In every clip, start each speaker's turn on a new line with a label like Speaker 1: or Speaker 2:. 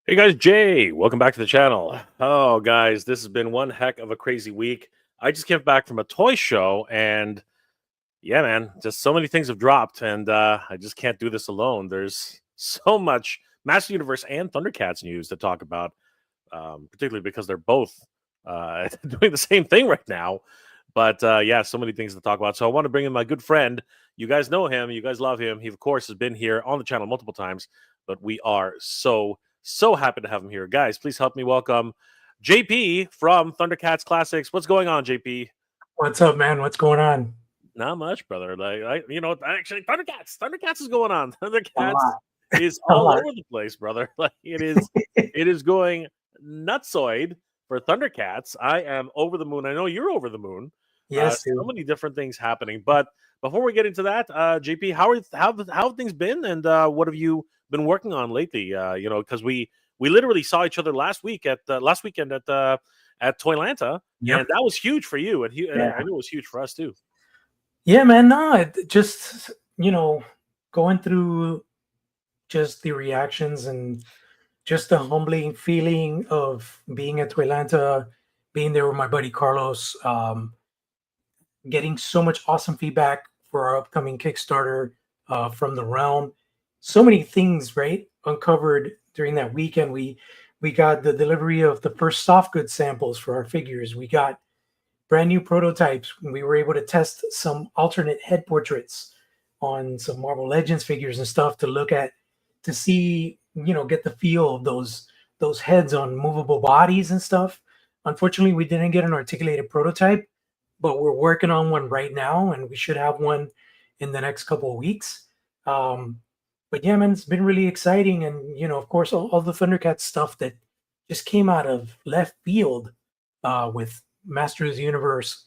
Speaker 1: Hey guys, Jay, welcome back to the channel. Oh, guys, this has been one heck of a crazy week. I just came back from a toy show, and yeah, man, just so many things have dropped, and I just can't do this alone. There's so much Master Universe and Thundercats news to talk about, particularly because they're both doing the same thing right now. But yeah, so many things to talk about. So I want to bring in my good friend. You guys know him. You guys love him. He, of course, has been here on the channel multiple times, but we are so happy to have him here. Guys, please help me welcome JP from Thundercats Classics. What's going on, JP?
Speaker 2: What's up, man? What's going on?
Speaker 1: Not much, brother. Actually, Thundercats is going on. Thundercats is
Speaker 2: A
Speaker 1: all
Speaker 2: lot.
Speaker 1: over the place, brother. Like it is going nutsoid for Thundercats. I am over the moon. I know you're over the moon.
Speaker 2: Yes,
Speaker 1: So
Speaker 2: dude.
Speaker 1: many different things happening. But before we get into that, JP, how have things been, and what have you been working on lately? Because we literally saw each other last weekend at Toyanta,
Speaker 2: Yep.
Speaker 1: and that was huge for you, and
Speaker 2: Yeah.
Speaker 1: I knew it was huge for us too.
Speaker 2: Yeah, man. No, just going through just the reactions and just the humbling feeling of being at Toyanta, being there with my buddy Carlos, getting so much awesome feedback for our upcoming Kickstarter from the realm. So many things, right, uncovered during that weekend. We got the delivery of the first soft goods samples for our figures. We got brand new prototypes. We were able to test some alternate head portraits on some Marvel Legends figures and stuff to look at to see, get the feel of those heads on movable bodies and stuff. Unfortunately, we didn't get an articulated prototype, but we're working on one right now, and we should have one in the next couple of weeks. But yeah, man, it's been really exciting, and of course, all the Thundercats stuff that just came out of left field with Masters of the Universe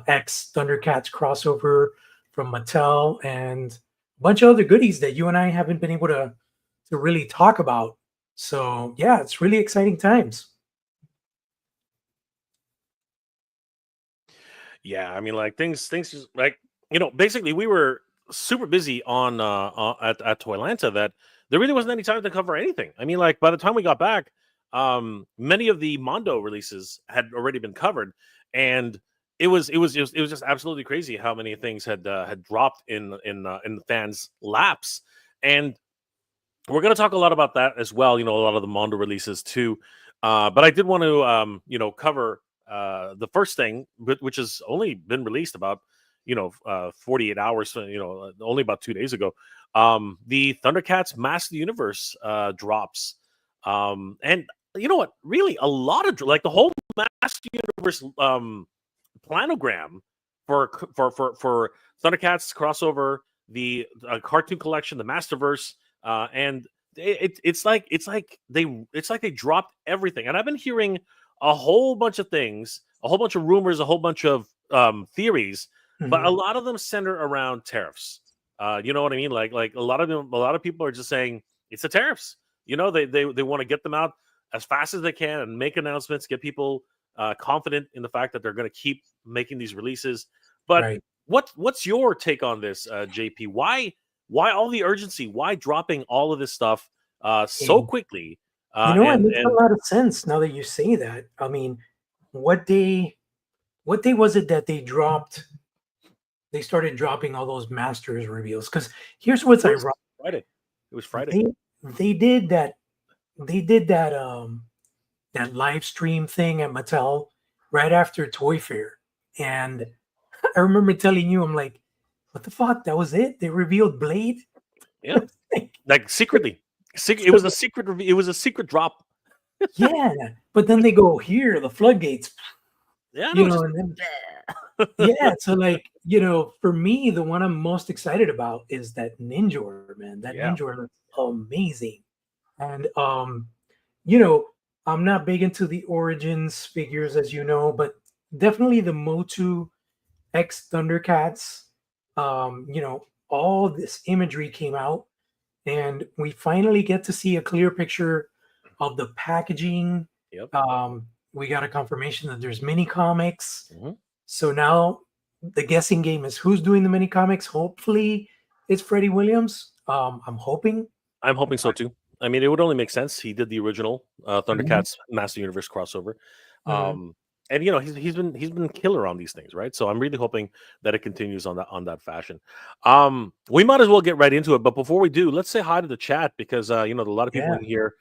Speaker 2: X Thundercats crossover from Mattel and a bunch of other goodies that you and I haven't been able to really talk about. So yeah, it's really exciting times.
Speaker 1: Yeah, I mean, like things just like basically we were super busy at Toylanta that there really wasn't any time to cover anything. I mean, like by the time we got back, many of the Mondo releases had already been covered, and it was just absolutely crazy how many things had dropped in the fans' laps, and we're going to talk a lot about that as well. A lot of the Mondo releases too. But I did want to, cover the first thing, which has only been released about, 48 hours, only about 2 days ago. The Thundercats Master of the Universe drops. And you know what? Really, a lot of like the whole Master Universe planogram for Thundercats crossover, the cartoon collection, the Masterverse. And it's like they dropped everything, and I've been hearing a whole bunch of things, a whole bunch of rumors, a whole bunch of theories, but a lot of them center around tariffs. You know what I mean? Like a lot of people are just saying it's the tariffs. They want to get them out as fast as they can and make announcements, get people confident in the fact that they're going to keep making these releases. But
Speaker 2: Right.
Speaker 1: what's your take on this, JP? Why all the urgency? Why dropping all of this stuff so quickly?
Speaker 2: It makes a lot of sense now that you say that. I mean, what day was it that they started dropping all those masters reveals? Because here's what's ironic.
Speaker 1: Friday. It was Friday.
Speaker 2: They did that that live stream thing at Mattel right after Toy Fair. And I remember telling you, I'm like, what the fuck? That was it? They revealed Blade?
Speaker 1: Yeah. Like secretly. It was a secret review. It was a secret drop.
Speaker 2: Yeah. But then they go here, the floodgates.
Speaker 1: Yeah.
Speaker 2: Yeah. So like, for me, the one I'm most excited about is that Ninja, man. That Ninja looks amazing. And I'm not big into the Origins figures, as you know, but definitely the MOTU X Thundercats. All this imagery came out, and we finally get to see a clear picture of the packaging.
Speaker 1: Yep.
Speaker 2: We got a confirmation that there's mini comics. So now the guessing game is who's doing the mini comics. Hopefully, it's Freddie Williams. I'm hoping.
Speaker 1: I'm hoping so too. I mean, it would only make sense. He did the original Thundercats Master Universe crossover. And he's been killer on these things, right? So I'm really hoping that it continues on that fashion. We might as well get right into it, but before we do, let's say hi to the chat because a lot of people in here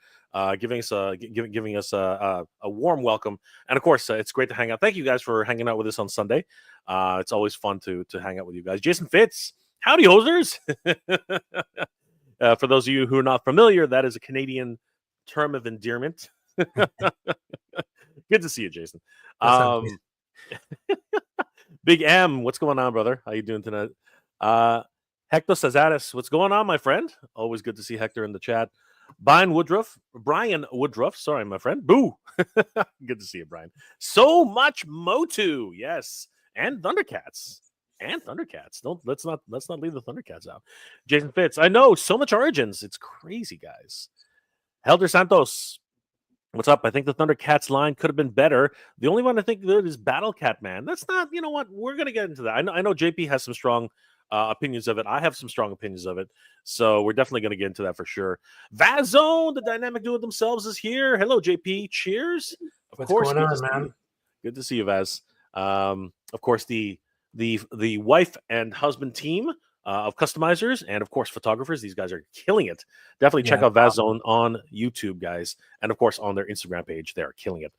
Speaker 1: giving us a warm welcome, and of course it's great to hang out. Thank you guys for hanging out with us on Sunday. It's always fun to hang out with you guys. Jason Fitz, howdy hosers. For those of you who are not familiar, that is a Canadian term of endearment. Good to see you, Jason. Big M, what's going on, brother? How you doing tonight? Hector Cesares, what's going on, my friend? Always good to see Hector in the chat. Brian Woodruff, sorry, my friend. Boo. Good to see you, Brian. So much MOTU, yes, and Thundercats. Let's not leave the Thundercats out. Jason Fitz, I know, so much Origins. It's crazy, guys. Helder Santos, what's up? I think the Thundercats line could have been better. The only one I think good is Battle Cat Man. That's not, you know what? We're gonna get into that. I know JP has some strong opinions of it. I have some strong opinions of it. So we're definitely gonna get into that for sure. Vazone, the dynamic duo themselves, is here. Hello, JP. Cheers.
Speaker 2: What's going on, man?
Speaker 1: Good to see you, Vaz. Of course, the wife and husband team of customizers and of course photographers. These guys are killing it. Definitely check out Vazone on YouTube, guys, and of course on their Instagram page. They're killing it.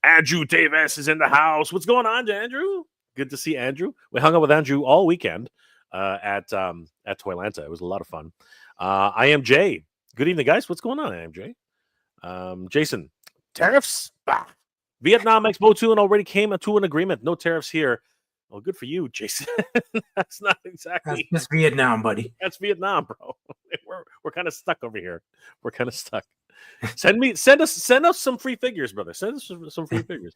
Speaker 1: Andrew Davis is in the house. What's going on, Andrew? Good to see Andrew. We hung out with Andrew all weekend at Toyanta. It was a lot of fun. I am Jay. Good evening, guys. What's going on? I am Jay. Jason, tariffs. Bah. Vietnam makes MOTU and already came to an agreement. No tariffs here. Well, good for you, Jason. That's not exactly.
Speaker 2: That's Vietnam, buddy.
Speaker 1: That's Vietnam, bro. We're kind of stuck over here. We're kind of stuck. Send us some free figures, brother. Send us some free figures.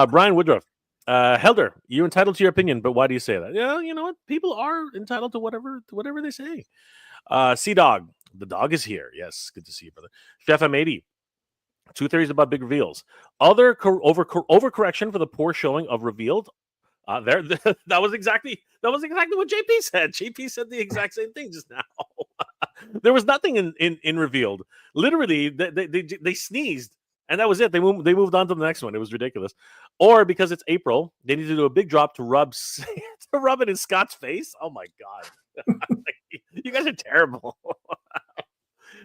Speaker 1: Brian Woodruff, Helder, you're entitled to your opinion, but why do you say that? Yeah, you know what? People are entitled to whatever they say. Sea Dog, the dog is here. Yes, good to see you, brother. Chef M80. 2 theories about big reveals. Other overcorrection for the poor showing of revealed. That was exactly what JP said. JP said the exact same thing just now. There was nothing in revealed. Literally, they sneezed and that was it. They moved on to the next one. It was ridiculous. Or because it's April, they need to do a big drop to rub it in Scott's face. Oh my god, you guys are terrible.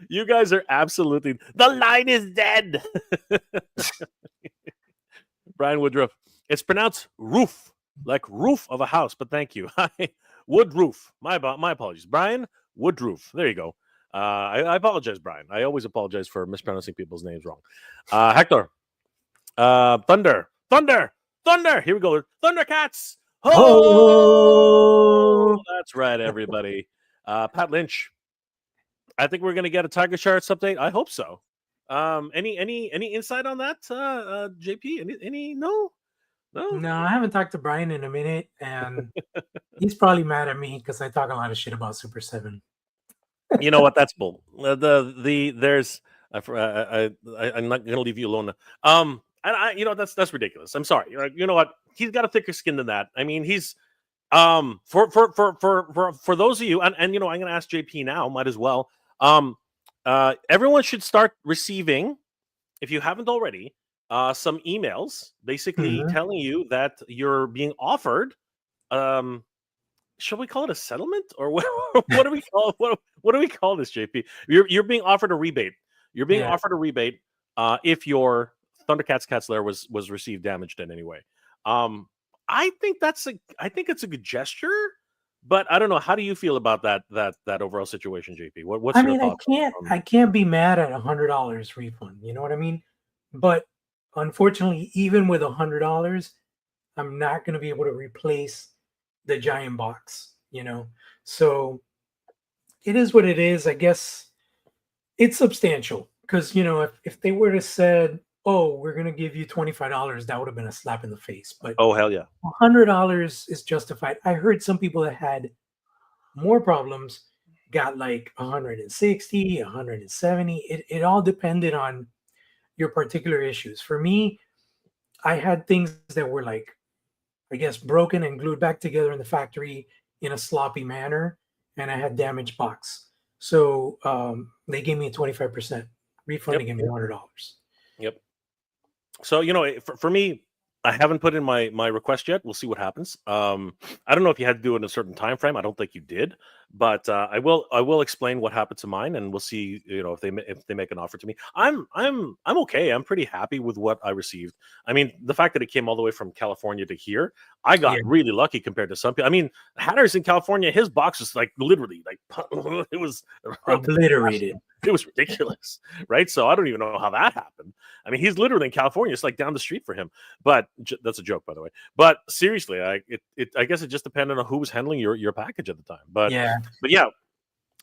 Speaker 1: You guys are absolutely. The line is dead. Brian Woodruff. It's pronounced roof, like roof of a house, but thank you. Wood roof. My apologies. Brian Woodroof. There you go. I apologize, Brian. I always apologize for mispronouncing people's names wrong. Hector. Thunder. Here we go. Thundercats. Oh, that's right, everybody. Pat Lynch. I think we're gonna get a Tygra charts update. I hope so. Any insight on that, JP? Any no?
Speaker 2: No, I haven't talked to Brian in a minute, and he's probably mad at me because I talk a lot of shit about Super 7.
Speaker 1: You know what? That's bull. There's I'm not gonna leave you alone. And that's ridiculous. I'm sorry. You know what? He's got a thicker skin than that. I mean, he's for those of you, and I'm gonna ask JP now. Might as well. Everyone should start receiving, if you haven't already, some emails basically telling you that you're being offered. Shall we call it a settlement, or what do we call what do we call this, JP? You're being offered a rebate. You're being offered a rebate if your Thundercats Cat's Lair was received damaged in any way. I think it's a good gesture, but I don't know. How do you feel about that overall situation, JP? What's your thoughts?
Speaker 2: I can't be mad at $100 refund. You know what I mean? But unfortunately, even with $100, I'm not going to be able to replace the giant box. So it is what it is. I guess it's substantial because if they were to said, "Oh, we're going to give you $25," that would have been a slap in the face. But
Speaker 1: oh hell yeah,
Speaker 2: $100 is justified. I heard some people that had more problems got like 160, 170. It all depended on your particular issues. For me, I had things that were like, I guess, broken and glued back together in the factory in a sloppy manner, and I had damaged box. So they gave me a 25% refund and
Speaker 1: Yep.
Speaker 2: gave me $100.
Speaker 1: Yep. So for me, I haven't put in my request yet. We'll see what happens. I don't know if you had to do it in a certain time frame. I don't think you did, but I will explain what happened to mine, and we'll see. If they make an offer to me, I'm okay. I'm pretty happy with what I received. I mean, the fact that it came all the way from California to here, I got
Speaker 2: Yeah.
Speaker 1: really lucky compared to some people. I mean, Hatter's in California, his box was like literally like it was
Speaker 2: Obliterated.
Speaker 1: It was ridiculous, right? So I don't even know how that happened. I mean, he's literally in California. It's like down the street for him. But that's a joke, by the way. But seriously, I guess it just depended on who was handling your package at the time. But
Speaker 2: yeah.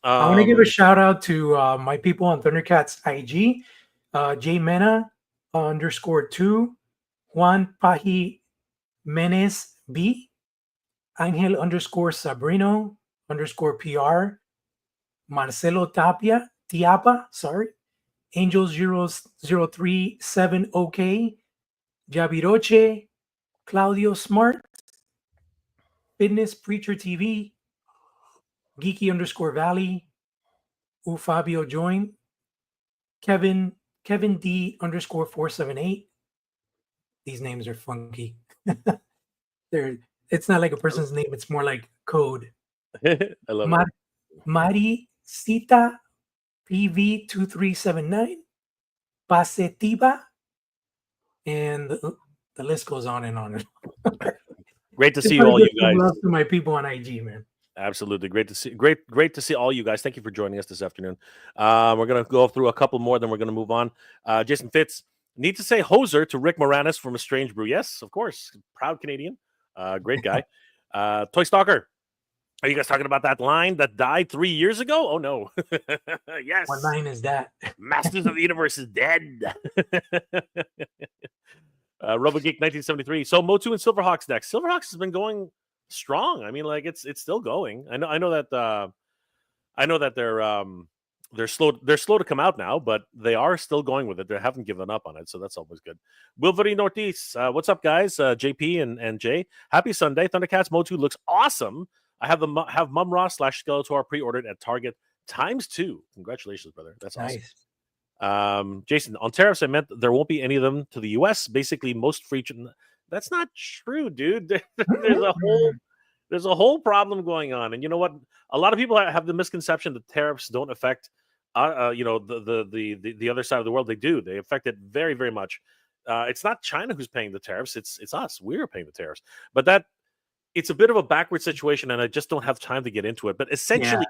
Speaker 1: I
Speaker 2: want to give a shout out to my people on Thundercats IG, J Mena _2, Juan Paji Menes B, Angel _Sabrino _PR, Marcelo Tiapa, sorry, Angels 0037 OK, Javiroche, Claudio Smart, Fitness Preacher TV, Geeky _Valley, Fabio Join, Kevin D _478. These names are funky. It's not like a person's name, it's more like code.
Speaker 1: I love it.
Speaker 2: Mari Cita PV 2379, Pasetiva, and the list goes on and on.
Speaker 1: Great to see all you guys.
Speaker 2: Love to my people on IG, man.
Speaker 1: Absolutely. Great to see all you guys. Thank you for joining us this afternoon. We're going to go through a couple more, then we're going to move on. Jason Fitz, need to say hoser to Rick Moranis from A Strange Brew. Yes, of course. Proud Canadian. Great guy. Toy Stalker, are you guys talking about that line that died 3 years ago? Oh, no. Yes.
Speaker 2: What line is that?
Speaker 1: Masters of the Universe is dead. RoboGeek 1973. So MOTU and Silverhawks next. Silverhawks has been going strong. I mean, like it's still going. I know that they're slow to come out now, but they are still going with it. They haven't given up on it, so that's always good. Wilvery Northeast, what's up, guys? JP and Jay, happy Sunday. Thundercats MOTU looks awesome. I have Mumm-Ra / Skeletor pre-ordered at Target ×2. Congratulations, brother. That's
Speaker 2: nice.
Speaker 1: Awesome. Jason, on tariffs, I meant there won't be any of them to the US. Basically, most free. That's not true, dude. There's a whole problem going on, and you know what? A lot of people have the misconception that tariffs don't affect, the other side of the world. They do. They affect it very, very much. It's not China who's paying the tariffs. It's us. We're paying the tariffs. But it's a bit of a backward situation, and I just don't have time to get into it. But essentially,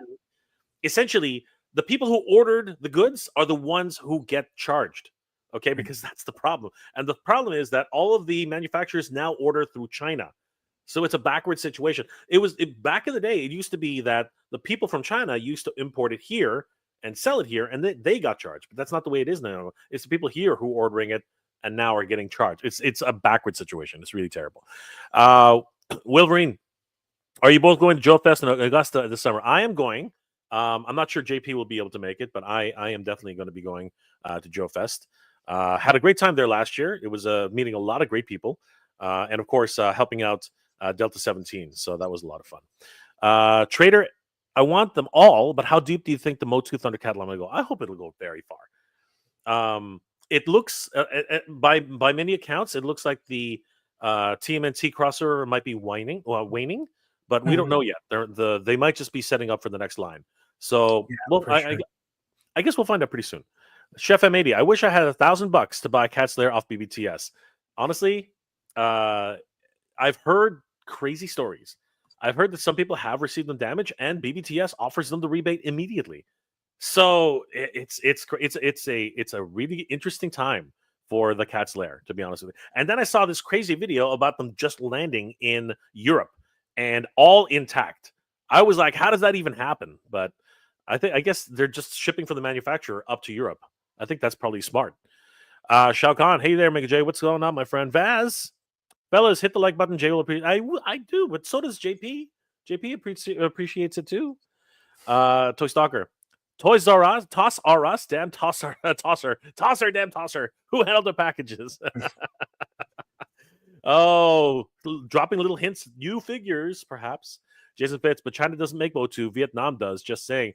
Speaker 1: the people who ordered the goods are the ones who get charged. Okay, because that's the problem. And the problem is that all of the manufacturers now order through China. So it's a backward situation. Back in the day, it used to be that the people from China used to import it here and sell it here, and they got charged. But that's not the way it is now. It's the people here who are ordering it and now are getting charged. It's a backward situation. It's really terrible. Wolverine, are you both going to Joe Fest in Augusta this summer? I am going. I'm not sure JP will be able to make it, but I am definitely going to be going to Joe Fest. Had a great time there last year. It was meeting a lot of great people, and of course helping out Delta 17. So that was a lot of fun. Trader, I want them all, but how deep do you think the MOTU Thundercat line will go? I hope it'll go very far. It looks, by many accounts, it looks like the TMNT crossover might be waning, but we don't know yet. They might just be setting up for the next line. So I guess we'll find out pretty soon. Chef M80, I wish I had $1,000 to buy Cat's Lair off BBTS. Honestly, I've heard crazy stories. I've heard that some people have received them damage, and BBTS offers them the rebate immediately. So it's a really interesting time for the Cat's Lair, to be honest with you. And then I saw this crazy video about them just landing in Europe and all intact. I was like, how does that even happen? But I guess they're just shipping from the manufacturer up to Europe. I think that's probably smart. Shao Kahn, hey there, Mega J. What's going on, my friend? Vaz, fellas, hit the like button. Jay will appreciate. I do, but so does JP. JP appreciates it too. Toy Stalker, Toys R Us, Toss R Us, damn tosser, damn tosser. Who handled the packages? Oh, dropping little hints, new figures, perhaps. Jason Fitz, but China doesn't make MOTU. Vietnam does. Just saying.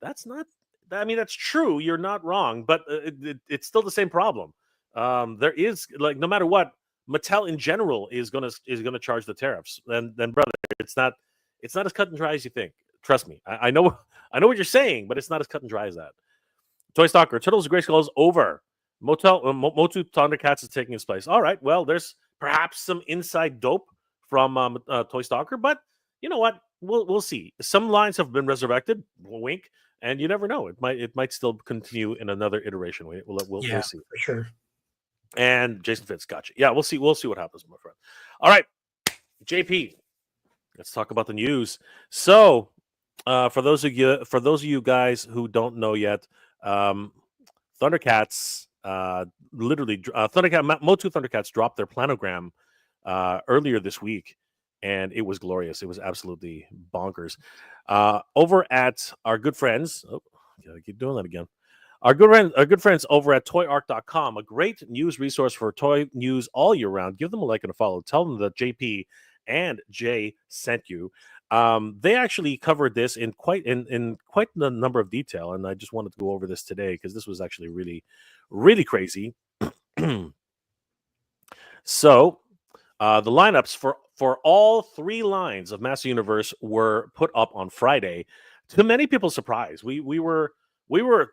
Speaker 1: That's not. I mean, that's true. You're not wrong, but it's still the same problem. There is like no matter what, Mattel in general is gonna charge the tariffs. Then brother, it's not as cut and dry as you think. Trust me. I know what you're saying, but it's not as cut and dry as that. Toy Stalker, Turtles of Grayskull is over. MOTU Thundercats is taking its place. All right. Well, there's perhaps some inside dope from Toy Stalker, but you know what? We'll see. Some lines have been resurrected. Wink. And you never know. It might still continue in another iteration. We'll see
Speaker 2: for sure.
Speaker 1: And Jason Fitz, gotcha. Yeah, we'll see what happens, my friend. All right, JP, let's talk about the news. So, for those of you guys who don't know yet, Thundercats, MOTU Thundercats dropped their planogram earlier this week. And it was glorious. It was absolutely bonkers. Over at our good friends, I keep doing that again. Our good friends over at toyarc.com, a great news resource for toy news all year round. Give them a like and a follow. Tell them that JP and Jay sent you. They actually covered this in quite a number of detail, and I just wanted to go over this today because this was actually really, really crazy. So, the lineups for all 3 lines of Master Universe were put up on Friday. To many people's surprise, we were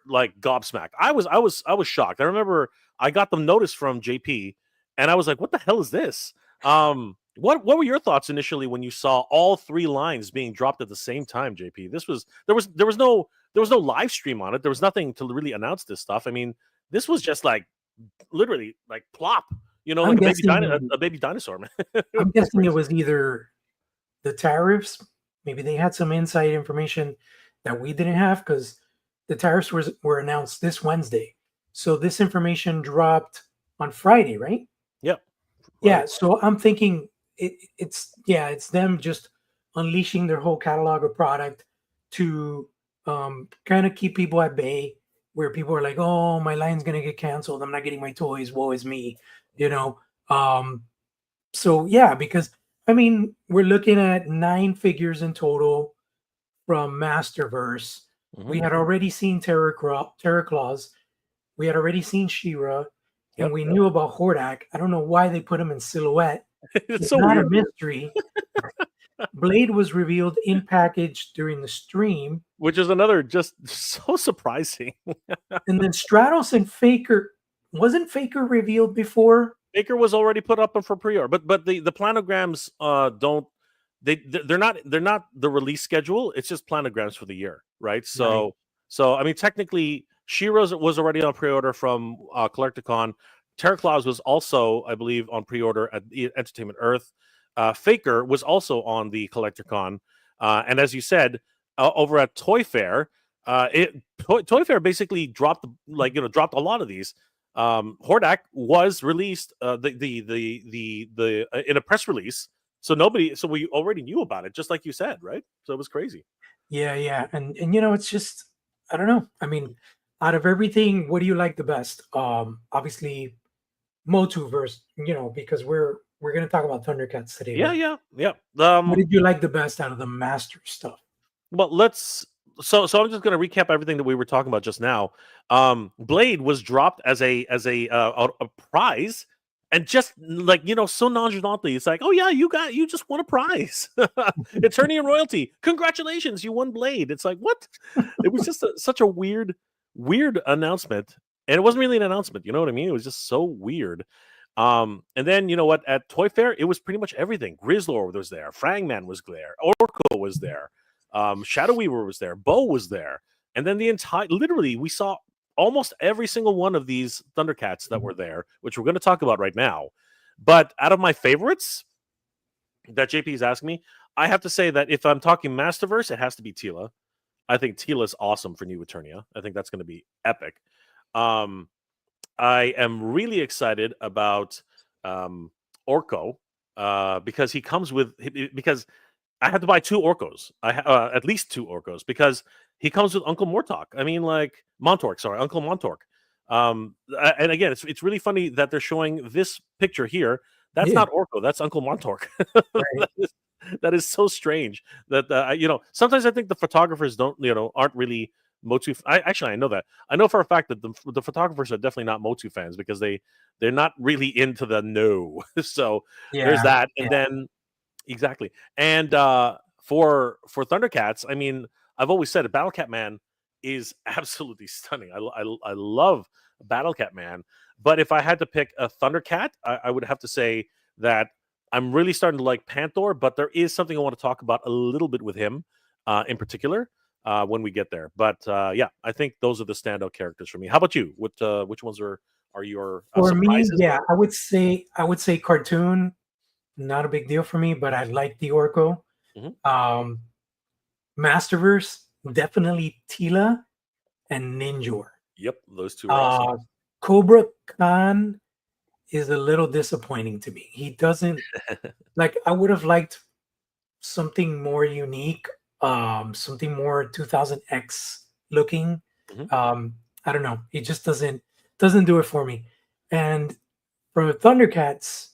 Speaker 1: like gobsmacked. I was shocked. I remember I got the notice from JP, and I was like, "What the hell is this?" What were your thoughts initially when you saw all 3 lines being dropped at the same time, JP? There was no live stream on it. There was nothing to really announce this stuff. I mean, this was just like literally like plop. You know, like a baby dinosaur, man.
Speaker 2: I'm guessing it was either the tariffs. Maybe they had some inside information that we didn't have because the tariffs were announced this Wednesday. So this information dropped on Friday, right?
Speaker 1: Yep.
Speaker 2: Yeah. So I'm thinking it's them just unleashing their whole catalog of product to kind of keep people at bay, where people are like, "Oh, my line's gonna get canceled. I'm not getting my toys. Woe is me." You know, so yeah, because I mean, we're looking at 9 figures in total from Masterverse.
Speaker 1: Mm-hmm.
Speaker 2: We had already seen Terror Claws. We had already seen She-Ra, and we knew about Hordak. I don't know why they put him in silhouette. It's so not weird. A mystery. Blade was revealed in package during the stream,
Speaker 1: which is another just so surprising.
Speaker 2: And then Stratos and Faker. Wasn't Faker revealed before?
Speaker 1: Faker was already put up for pre-order, but the planograms they're not the release schedule. It's just planograms for the year, right? So I mean, technically, She-Ra was already on pre-order from Collecticon. Terror Claws was also, I believe, on pre-order at Entertainment Earth. Faker was also on the Collecticon, and as you said, over at Toy Fair, Toy Fair basically dropped a lot of these. Hordak was released in a press release, so we already knew about it, just like you said, right? So it was crazy.
Speaker 2: Yeah, and you know, it's just, I don't know. I mean, out of everything, what do you like the best? Obviously, MOTUverse, you know, because we're going to talk about Thundercats today.
Speaker 1: Yeah.
Speaker 2: What did you like the best out of the Master stuff?
Speaker 1: Well, So I'm just going to recap everything that we were talking about just now. Blade was dropped as a prize, and just like, you know, so nonchalantly, it's like, oh yeah, you just won a prize. Eternian royalty, congratulations, you won Blade. It's like, what? It was just such a weird announcement, and it wasn't really an announcement. You know what I mean? It was just so weird. And then, you know what? At Toy Fair, it was pretty much everything. Grizzlord was there, Frangman was there, Orko was there. Shadow Weaver was there, Bo was there, and then literally we saw almost every single one of these Thundercats that were there, which we're going to talk about right now. But out of my favorites that JP is asking me, I have to say that if I'm talking Masterverse, it has to be Teela. I think Teela is awesome for New Eternia. I think that's going to be epic. I am really excited about Orko because he comes because I had to buy 2 Orcos. At least 2 Orcos, because he comes with Uncle Mortok. I mean, like Montork. Sorry, Uncle Montork. And again, it's really funny that they're showing this picture here. That's not Orko. That's Uncle Montork. That is so strange. That you know, sometimes I think the photographers aren't really MOTU. I know that. I know for a fact that the photographers are definitely not MOTU fans because they're not really into the no. So there's that, and then exactly. And for Thundercats, I mean, I've always said Battle Cat Man is absolutely stunning. I love Battle Cat Man, but if I had to pick a Thundercat, I would have to say that I'm really starting to like Panthro, but there is something I want to talk about a little bit with him in particular when we get there. But yeah, I think those are the standout characters for me. How about you? Which ones are your
Speaker 2: For me,
Speaker 1: surprises?
Speaker 2: yeah, I would say cartoon, not a big deal for me, but I like the Orko.
Speaker 1: Mhm.
Speaker 2: Masterverse, definitely Tila and Ninjor.
Speaker 1: Yep, those two are awesome.
Speaker 2: Kobra Khan is a little disappointing to me. He doesn't like. I would have liked something more unique, something more 2000X looking.
Speaker 1: Mhm.
Speaker 2: I don't know. It just doesn't do it for me. And for Thundercats,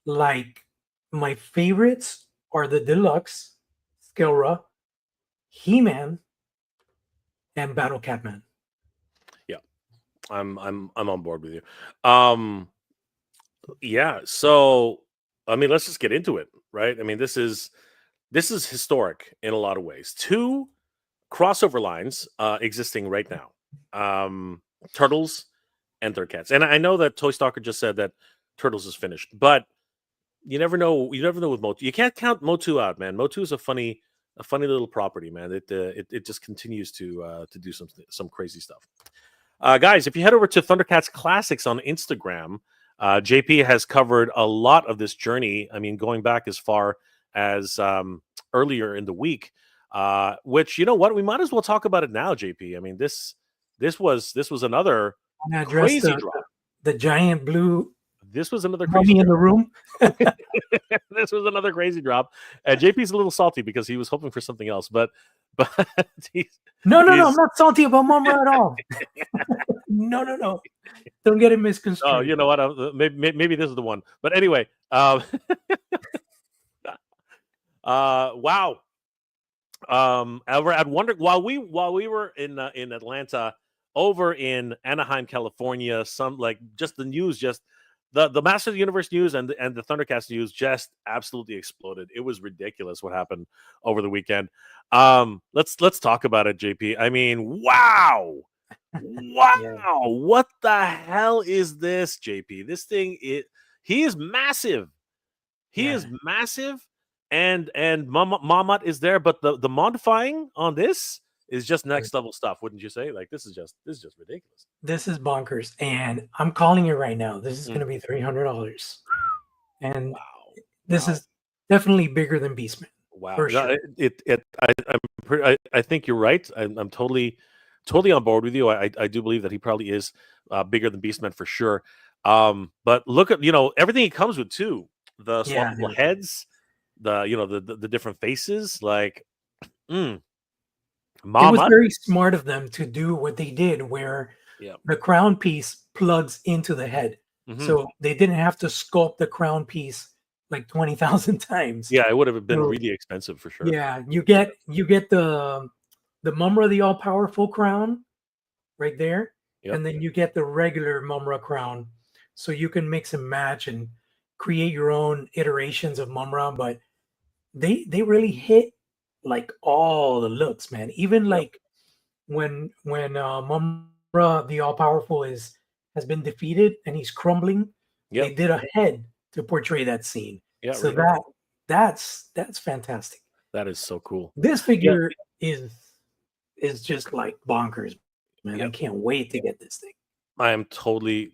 Speaker 2: like my favorites are the Deluxe, Skeletor, He-Man, and Battle Catman.
Speaker 1: Yeah, I'm on board with you. Yeah, so I mean, let's just get into it, right? I mean, this is historic in a lot of ways. Two crossover lines existing right now. Turtles and Thundercats. And I know that Toy Stalker just said that Turtles is finished, but you never know. You never know with MOTU. You can't count MOTU out, man. MOTU is a funny little property, man. It just continues to do some crazy stuff. Guys, if you head over to Thundercats Classics on Instagram, JP has covered a lot of this journey. I mean, going back as far as earlier in the week, which you know what, we might as well talk about it now, JP. I mean, this was another crazy drop.
Speaker 2: The giant blue.
Speaker 1: This was another crazy
Speaker 2: mummy in the room.
Speaker 1: This was another crazy drop. And JP's a little salty because he was hoping for something else, but
Speaker 2: no, I'm not salty about Mumm-Ra at all. No. Don't get it misconstrued.
Speaker 1: Oh, you know what? Maybe this is the one. But anyway, wow. Over at while we were in Atlanta, over in Anaheim, California, some like just the news, just the Master of the Universe news and the Thundercats news just absolutely exploded. It was ridiculous what happened over the weekend. Let's talk about it, JP. I mean, wow. Wow, what the hell is this, JP? This thing, he is massive. He is massive, and Mamat is there, but the modifying on this is just next level stuff, wouldn't you say? Like this is just ridiculous.
Speaker 2: This is bonkers, and I'm calling it right now. This is going to be $300, and this is definitely bigger than Beastman.
Speaker 1: Wow,
Speaker 2: for sure.
Speaker 1: I think you're right. I'm totally on board with you. I do believe that he probably is bigger than Beastman for sure. But look at everything he comes with too. The swappable heads, the different faces. Like, it
Speaker 2: was very smart of them to do what they did, where the crown piece plugs into the head, so they didn't have to sculpt the crown piece like 20,000 times.
Speaker 1: Yeah, it would have been really expensive for sure.
Speaker 2: Yeah, you get the Mumm-Ra, the all-powerful crown right there, and then you get the regular Mumm-Ra crown, so you can mix and match and create your own iterations of Mumm-Ra. But they really hit like all the looks, man. Even like when Mumm-Ra, the all-powerful, has been defeated and he's crumbling, they did a head to portray that scene. So that's fantastic.
Speaker 1: That is so cool.
Speaker 2: This figure is just like bonkers, man. I can't wait to get this thing.
Speaker 1: I am totally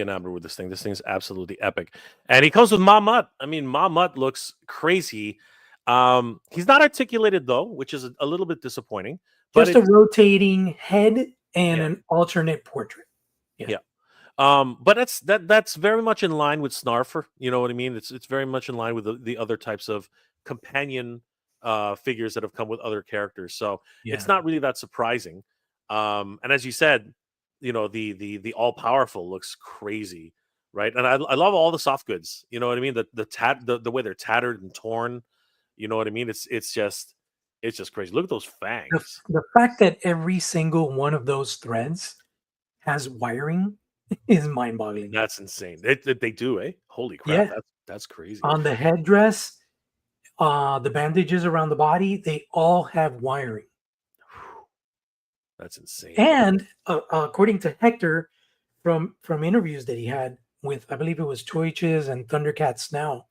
Speaker 1: enamored with this thing. This thing's absolutely epic. And he comes with Mamat. I mean, Mamat looks crazy. He's not articulated though, which is a little bit disappointing.
Speaker 2: Just a rotating head and an alternate portrait.
Speaker 1: But that's very much in line with Snarfer. You know what I mean? It's very much in line with the other types of companion figures that have come with other characters. So it's not really that surprising. And as you said, the all powerful looks crazy, right? And I love all the soft goods. You know what I mean? The way they're tattered and torn. You know what I mean? It's just It's just crazy. Look at those fangs.
Speaker 2: The fact that every single one of those threads has wiring is mind-boggling.
Speaker 1: That's insane. They do, eh? Holy crap!
Speaker 2: Yeah.
Speaker 1: That's crazy.
Speaker 2: On the headdress, the bandages around the body, they all have wiring.
Speaker 1: That's insane.
Speaker 2: And according to Hector, from interviews that he had with, I believe it was Toyches and Thundercats now,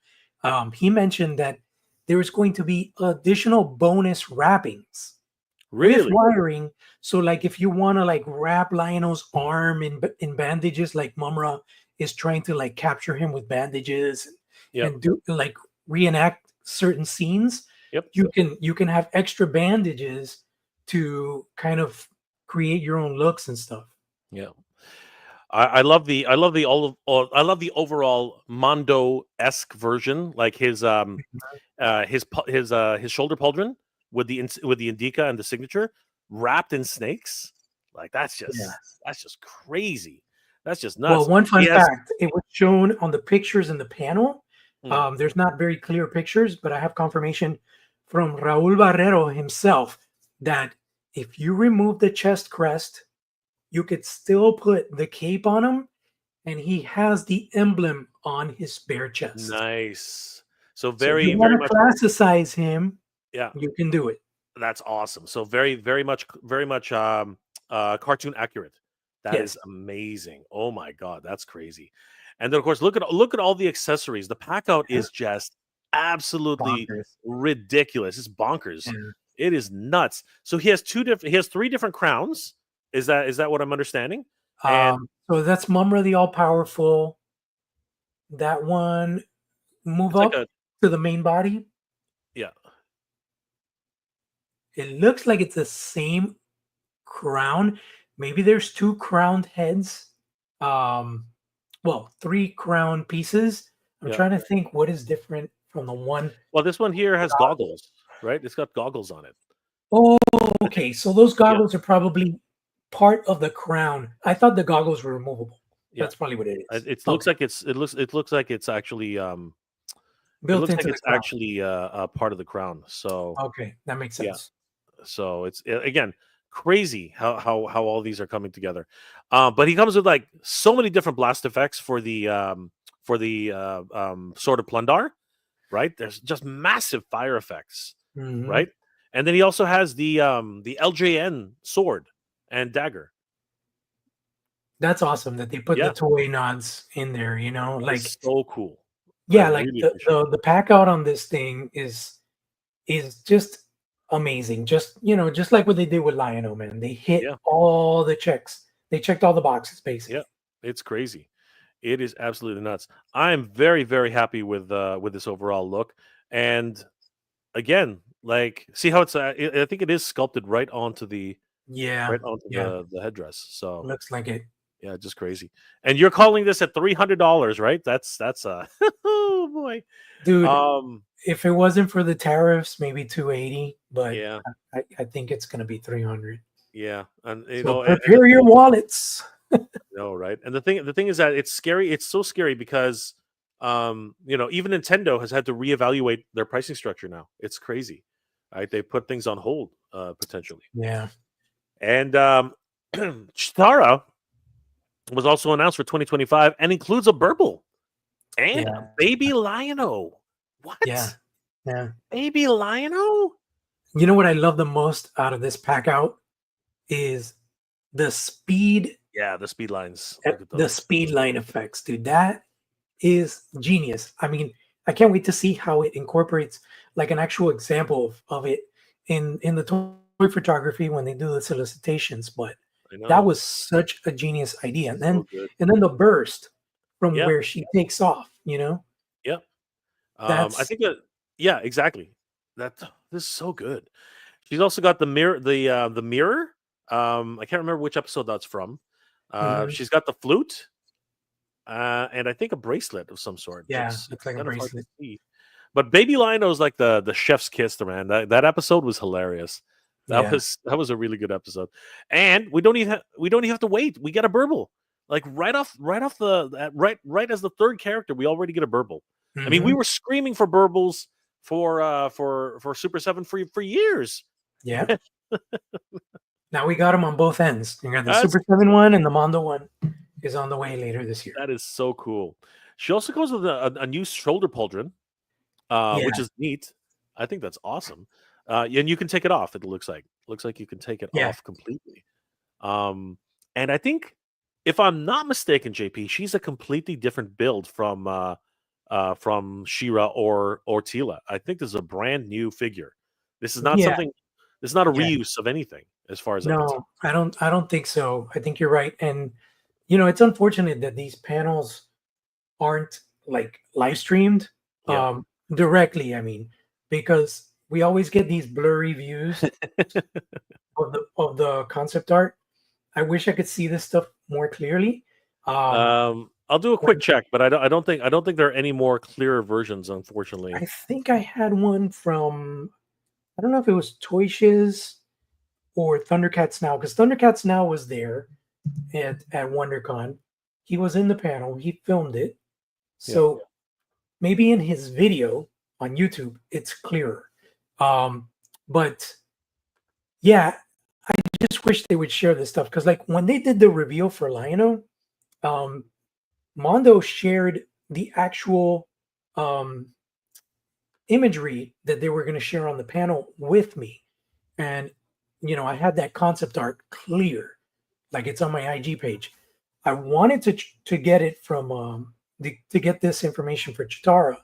Speaker 2: he mentioned that there is going to be additional bonus wrappings with
Speaker 1: Really?
Speaker 2: wiring. So, like, if you want to like wrap Lionel's arm in bandages, like Mumm-Ra is trying to like capture him with bandages
Speaker 1: Yep.
Speaker 2: and do like reenact certain scenes,
Speaker 1: Yep.
Speaker 2: you can have extra bandages to kind of create your own looks and stuff.
Speaker 1: Yeah. I love the overall Mondo-esque version, like his shoulder pauldron with the indica and the signature wrapped in snakes. Like that's just crazy. That's just nuts.
Speaker 2: Well, one fun fact, it was shown on the pictures in the panel. There's not very clear pictures, but I have confirmation from Raul Barrero himself that if you remove the chest crest, you could still put the cape on him, and he has the emblem on his bare chest.
Speaker 1: Nice. So
Speaker 2: if you want to classicize him,
Speaker 1: yeah,
Speaker 2: you can do it.
Speaker 1: That's awesome. So very much cartoon accurate. That is amazing. Oh my god, that's crazy. And then of course look at all the accessories. The pack out is just absolutely ridiculous. It's bonkers. It is nuts. So he has three different crowns. Is that what I'm understanding?
Speaker 2: So that's Mumm-Ra the All-Powerful. That one move up to the main body.
Speaker 1: Yeah.
Speaker 2: It looks like it's the same crown. Maybe there's two crowned heads. Well, three crown pieces. I'm trying to think what is different from the one.
Speaker 1: Well, this one here has goggles, right? It's got goggles on it.
Speaker 2: Oh, okay. So those goggles are probably part of the crown. I thought the goggles were removable. That's probably what it is.
Speaker 1: It looks like it looks like it's actually built into it's actually part of the crown. So
Speaker 2: okay, that makes sense.
Speaker 1: So it's again crazy how all these are coming together. But he comes with like so many different blast effects for the Sword of Plundar, right? There's just massive fire effects, right? And then he also has the LJN sword and dagger.
Speaker 2: That's awesome that they put the toy nods in there, you know, like
Speaker 1: it's so cool.
Speaker 2: Yeah, like the pack out on this thing is just amazing. Just, you know, just like what they did with Lio-O, man. They hit all the checks. They checked all the boxes, basically.
Speaker 1: Yeah, it's crazy. It is absolutely nuts. I'm very, very happy with this overall look. And again, like, see how it's I think it is sculpted right onto the the headdress. So
Speaker 2: looks like it.
Speaker 1: Yeah, just crazy. And you're calling this at $300, right? That's oh boy,
Speaker 2: dude. If it wasn't for the tariffs, maybe 280, but I think it's gonna be 300.
Speaker 1: Yeah, and you
Speaker 2: know, prepare your wallets.
Speaker 1: No, right? And the thing is that it's scary. It's so scary because you know, even Nintendo has had to reevaluate their pricing structure now. It's crazy, right? They put things on hold potentially.
Speaker 2: Yeah,
Speaker 1: and Cheetara was also announced for 2025 and includes a Burble and baby Lio-O. What?
Speaker 2: Yeah.
Speaker 1: Baby Lio-O?
Speaker 2: You know what I love the most out of this pack out is the speed.
Speaker 1: Yeah, the speed lines.
Speaker 2: The speed line effects, dude. That is genius. I mean, I can't wait to see how it incorporates like an actual example of it in the toy photography when they do the solicitations, but that was such a genius idea. And then the burst from where she takes off, you know?
Speaker 1: Yeah. I think that exactly. This is so good. She's also got the mirror, the mirror. I can't remember which episode that's from. She's got the flute. And I think a bracelet of some sort.
Speaker 2: Yeah, it's like a bracelet.
Speaker 1: But baby Lio is like the chef's kiss, man. That episode was hilarious. That was a really good episode, and we don't even have to wait. We get a Burble, like right as the third character. We already get a Burble. I mean, we were screaming for Burbles for Super 7 for years.
Speaker 2: Yeah. Now we got them on both ends. You got the
Speaker 1: That's
Speaker 2: Super 7 one, and the Mondo one is on the way later this year.
Speaker 1: That is so cool. She also goes with a new shoulder pauldron, which is neat. I think that's awesome. And you can take it off. It looks like you can take it off completely. And I think, if I'm not mistaken, JP, she's a completely different build from She-Ra or Teela. I think this is a brand new figure. This is not something. This is not a reuse of anything, as far as I can tell.
Speaker 2: I don't think so. I think you're right. And it's unfortunate that these panels aren't like live streamed directly. I mean, because we always get these blurry views of the concept art. I wish I could see this stuff more clearly.
Speaker 1: I'll do a quick check, but I don't think there are any more clearer versions, unfortunately.
Speaker 2: I think I had one from, I don't know if it was Toy Shiz or Thundercats Now, because Thundercats Now was there at WonderCon. He was in the panel. He filmed it. So maybe in his video on YouTube, it's clearer. But yeah, I just wish they would share this stuff, because like when they did the reveal for Lio-O, Mondo shared the actual imagery that they were going to share on the panel with me. And, I had that concept art clear, like it's on my IG page. I wanted to get it from, to get this information for Cheetara,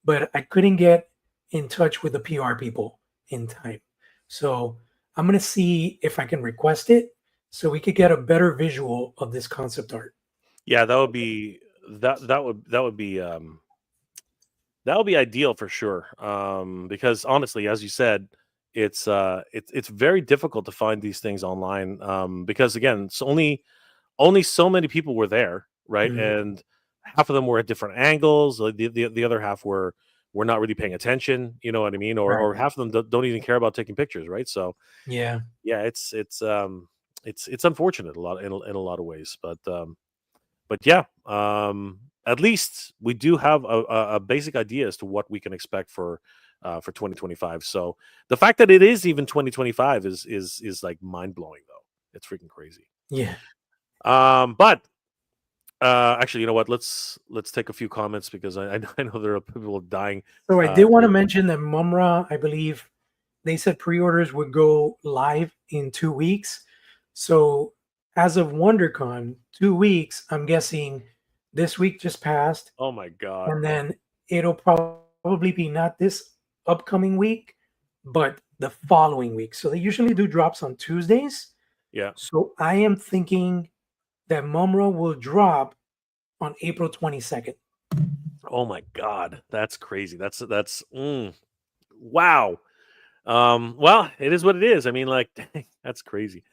Speaker 2: but I couldn't get in touch with the PR people in time. So I'm going to see if I can request it so we could get a better visual of this concept art.
Speaker 1: Yeah, that would be ideal for sure. Because honestly, as you said, it's very difficult to find these things online. Because again, it's only so many people were there, right?
Speaker 2: Mm-hmm.
Speaker 1: And half of them were at different angles. The other half were not really paying attention. You know what I mean? Or half of them don't even care about taking pictures, right? So yeah, it's unfortunate in a lot of ways, but yeah, at least we do have a basic idea as to what we can expect for 2025. So the fact that it is even 2025 is like mind blowing, though. It's freaking crazy.
Speaker 2: Yeah.
Speaker 1: But actually, you know what? Let's take a few comments, because I know there are people dying.
Speaker 2: So I did want to mention that Mumm-Ra, I believe, they said pre-orders would go live in 2 weeks. So as of WonderCon, 2 weeks, I'm guessing this week just passed.
Speaker 1: Oh my God.
Speaker 2: And then it'll probably be not this upcoming week, but the following week. So they usually do drops on Tuesdays.
Speaker 1: Yeah.
Speaker 2: So I am thinking that Mumm-Ra will drop on April 22nd.
Speaker 1: Oh my God. That's crazy. That's wow. Well, it is what it is. I mean, like, dang, that's crazy.